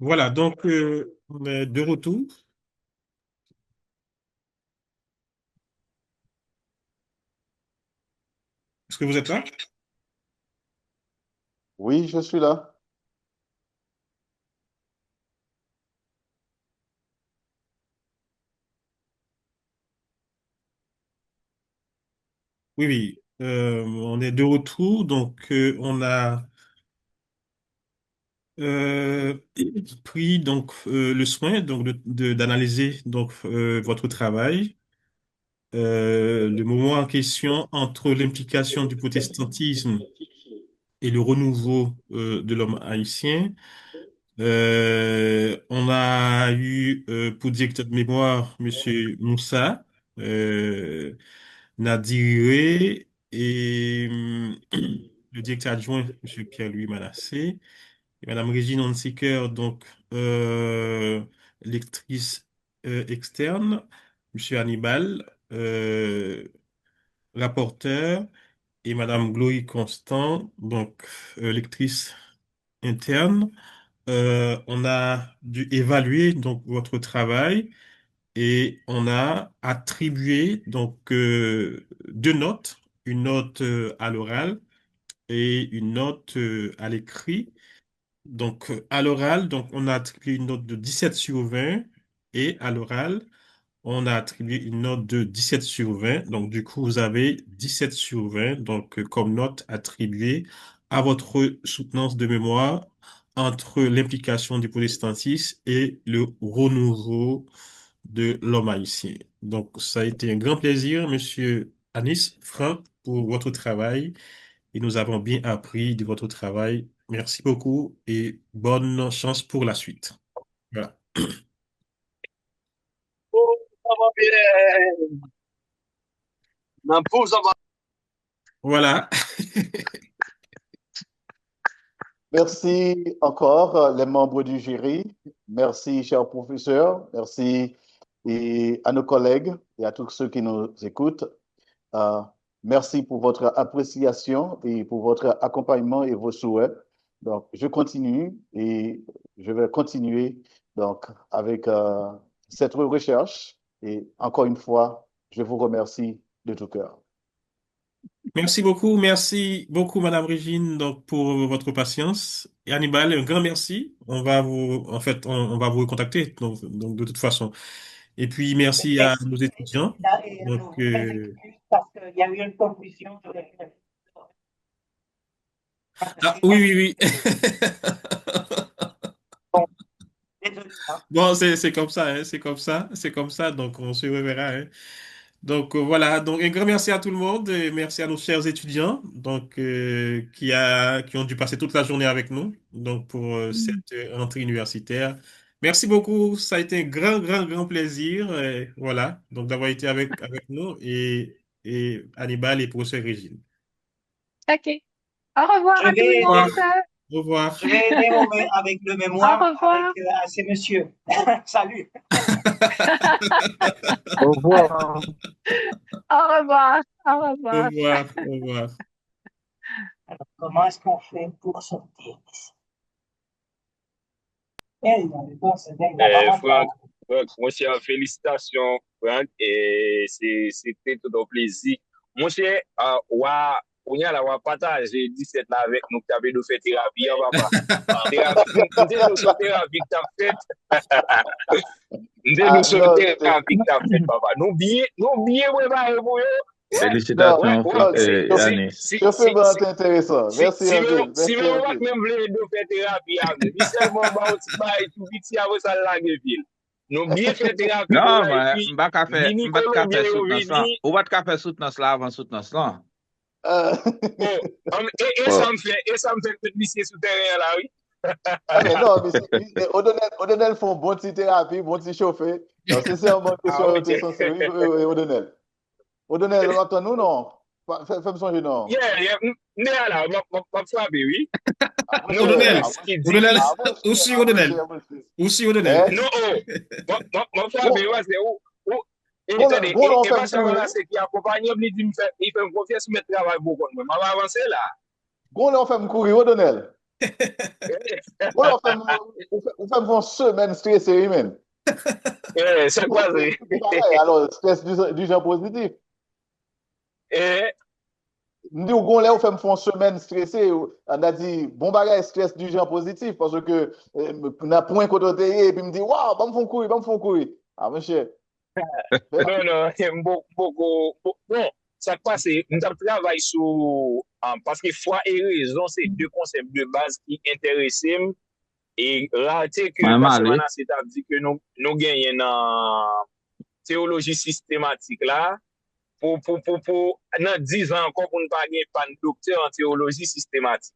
Voilà, donc on est de retour. Est-ce que vous êtes là? Oui, je suis là. Oui, oui, on est de retour. Donc, on a euh, pris donc le soin donc d'analyser donc votre travail. Le moment en question entre l'implication du protestantisme et le renouveau de l'homme haïtien. On a eu pour directeur de mémoire Monsieur Moussa, euh, Nadiré et le directeur adjoint Monsieur Pierre-Louis Manassé et Madame Régine Hansiker, donc lectrice externe, Monsieur Hannibal, rapporteur et Madame Chloé Constant, donc lectrice interne. On a dû évaluer donc votre travail et on a attribué donc deux notes, une note à l'oral et une note à l'écrit. Donc à l'oral, donc on a attribué une note de 17 sur 20 et à l'oral, on a attribué une note de 17 sur 20. Donc, du coup, vous avez 17 sur 20 donc, comme note attribuée à votre soutenance de mémoire entre l'implication du protestantisme et le renouveau de l'homme haïtien. Donc, ça a été un grand plaisir, Monsieur Anis Franck, pour votre travail et nous avons bien appris de votre travail. Merci beaucoup et bonne chance pour la suite. Voilà. Oh, ça va bien. N'importe, ça va. Voilà. Merci encore, les membres du jury. Merci, cher professeur. Merci et à nos collègues et à tous ceux qui nous écoutent. Euh, Merci pour votre appréciation et pour votre accompagnement et vos souhaits. Donc, je continue et je vais continuer donc avec cette recherche. Et encore une fois, je vous remercie de tout cœur. Merci beaucoup, Madame Régine, donc pour votre patience. Et Hannibal, un grand merci. On va vous recontacter, donc de toute façon. Et puis merci à Merci. nos étudiants. Et Donc, nos vraies excuses parce qu'il y a eu une confusion. ah oui, oui, oui. Bon, désolé, hein. Bon, c'est comme ça, hein, c'est comme ça. Donc on se reverra, hein. Donc voilà, donc un grand merci à tout le monde et merci à nos chers étudiants donc qui ont dû passer toute la journée avec nous donc pour cette rentrée universitaire. Merci beaucoup, ça a été un grand plaisir voilà donc d'avoir été avec nous et Hannibal et professeur Régine. OK. Au revoir Je à tout le vais Au revoir. aider, monde. Au revoir. je vais aider avec le Au mémoire avec revoir. à ces messieurs. Salut. Au revoir. Au revoir. Au Au revoir. revoir. Au revoir. Alors, comment est-ce qu'on fait pour sortir d'ici? Eh, il n'y a pas Franck, longtemps. mon cher, félicitations, Franck, et c'était tout un plaisir. Mon cher, on y a la partage 17 là avec nous, qui avait nous fait thérapie, hein, papa. Nous sommes thérapie que tu as fait. Nous Ah, sommes non, thérapie que tu as fait, papa. Nous bien préparés pour eux. Ouais, non, ouais, Félicitations, ouais. non, Yanis. chauffez-moi, c'est intéressant. Merci un peu. Si Merci même un on va peu. même vouloir nous faire thérapie avec, ni seulement bah on va tout vite si avec ça la ville. Nous bien faire thérapie pour Non, là et mais puis vini m'bat ka Colombien fait yo soutenance là. vini. Ou bat ka fait soutenance là avant soutenance là. Euh, Oh, et Oh. ça me fait que lycée sous terrain là oui. ah, non, mais O'Donnell font bon petit thérapie, bon petit chauffé. Non, sincèrement, Ah oui, t'es sincère, oui, O'Donnell. O'Donnell, attends, nous, non. Fais-moi songer, non. yeah, mais là, ma frappe oui. À mon Non, cher, O'Donnell. à ce mon qui dit, O'Donnell. Aussi à mon O'Donnell. cher, à mon cher. Aussi O'Donnell. Eh? non, oh, ma frappe Bon, ouais, c'est où, et bon, attendez, bon, on et fait pas me seulement là, courir. c'est qui accompagne, il fait me confiance, mettre travail beaucoup, moi, m'a avancé là. Bon, on fait me courir, O'Donnell. Ou ou fait une semaine stressée, même. C'est quoi, c'est? Alors, stress du genre positif. Eh, Nous, on fait une semaine stressée, on a dit, bon bagage, stress du genre positif, parce que, on a point côté, et puis me dit, waouh, va me faire courir, va me faire courir. Ah, monsieur. non, non, bon, ça passe, nous travaillons sur, parce que foi et raison, c'est deux concepts de base qui intéressent. Et rater que, Mwen parce que male. maintenant, c'est à dire que nous gagnons dans théologie systématique là, dans 10 ans encore, pour ne pas gagner pas de docteur en théologie systématique.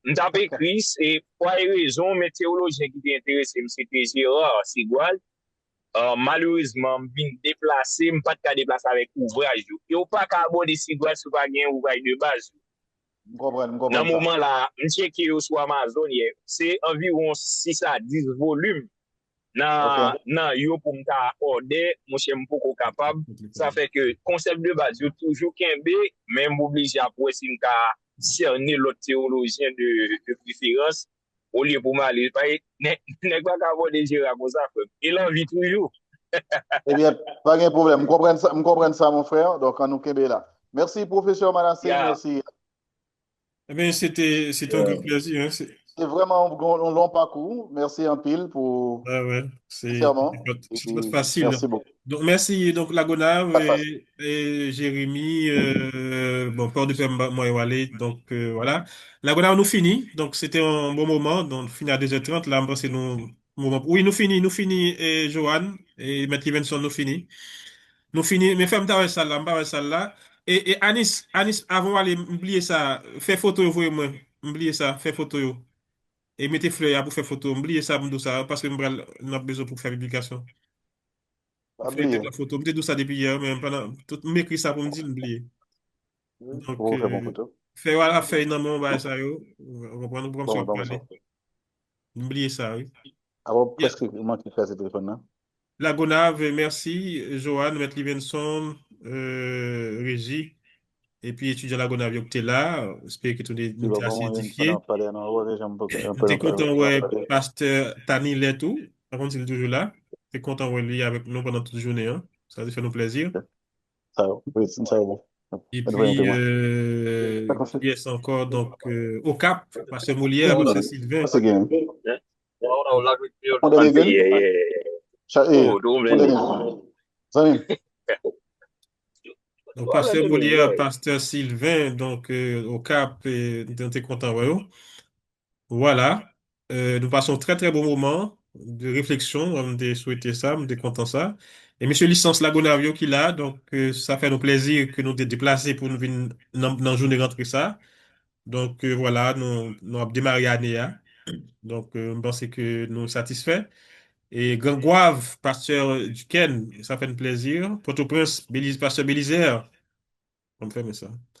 Nous avons écrit, c'est pour une raison, mais théologien qui t'intéresse, c'était Gérard Sigoual. Malheureusement, je suis déplacé, je ne pas de déplacer avec ouvrage. Il n'y a pas qu'à aborder Sigoual si pas un ouvrage de base. Je Dans comprends le ça. moment là, je check sur Amazon, c'est environ 6 à 10 volumes. OK. Yo pour me order, mon cher m'poko capable. Ça fait que concept de base, yo toujours kembe, même obligé à pour essayer de cerner l'autre théologien de préférence. Au lieu pour m'aller, n'est pas qu'avoir des gérants comme ça. Il en vit toujours. Eh bien, pas de problème. Je comprends ça, mon frère. Donc, on nous kembe là. Merci, professeur Manasseh. Yeah, Merci. Eh bien, c'était un grand plaisir, hein. C'est vraiment un long parcours. Merci en pile pour, Ah ouais, sincèrement. c'est pas Et facile. merci beaucoup. Donc, merci, donc, Lagonave Pas facile. et Jérémy, bon, peur de faire moi et Walid, donc, voilà. Lagonave, nous finit, donc, c'était un bon moment, donc, fini à 2h30, là, c'est nos moments. Oui, nous finit, et Johan, et Maître Livingston, nous finit. Nous finit, mais fais-moi ta salle là, m'ta salle là. Et Anis, avant d'aller, oubliez ça, fais photo, vous et moi, oubliez ça, fais photo, yo. Et mettez fleur pour faire photo. Oubliez ça, m'dou ça, parce que nous avons besoin pour faire publication. Pas Faites oublier. la photo. Mettez tout ça depuis hier, mais pendant, tout, m'écrit ça pour me dire, oubliez. Donc, Pour vous faire mon photo. fait voilà, fait dans mon bail ça, yo. On va prendre, nous Bon, prendre bon, parler. Oubliez ça, oui. avant Yeah. presque moi qui fais ce téléphone-là. La Gonave, merci. Johan, Maître Livingston, Régie. Et puis, étudiant la Gonave, qui est là. J'espère que Tu nous vas t'es assez vraiment pas en édifié. parler. Non, ouais, un Nous peu t'es content, ouais, parler. Pasteur Tani Letou. Par contre, il est toujours là. T'es content, ouais, lui, avec nous pendant toute la journée, hein. Ça fait nous plaisir. Ça va, oui, ça va. Bon. Et puis, Témoin. qui est encore, donc, au Cap, Pasteur Molière, Pasteur Sylvain. C'est bien. On yeah, donne bien. oh, don't On blame me. donne. Salut. Donc, Pasteur Molière, Pasteur Sylvain, donc, au Cap, et nous t'es content, ouais. Voilà. Nous passons un très, très bon moment de réflexion. On a souhaité ça, on est content ça. Et Monsieur Licence Lagonavio qui est là, donc ça fait nous plaisir que nous te déplacer pour nous venir dans la journée rentrer ça. Donc voilà, nous avons démarré l'année. Hein. Donc je pense que nous sommes satisfaits. Et Gangouave, pasteur Duquesne, ça fait un plaisir. Port-au-Prince, Pasteur Bélisère, on me fait ça.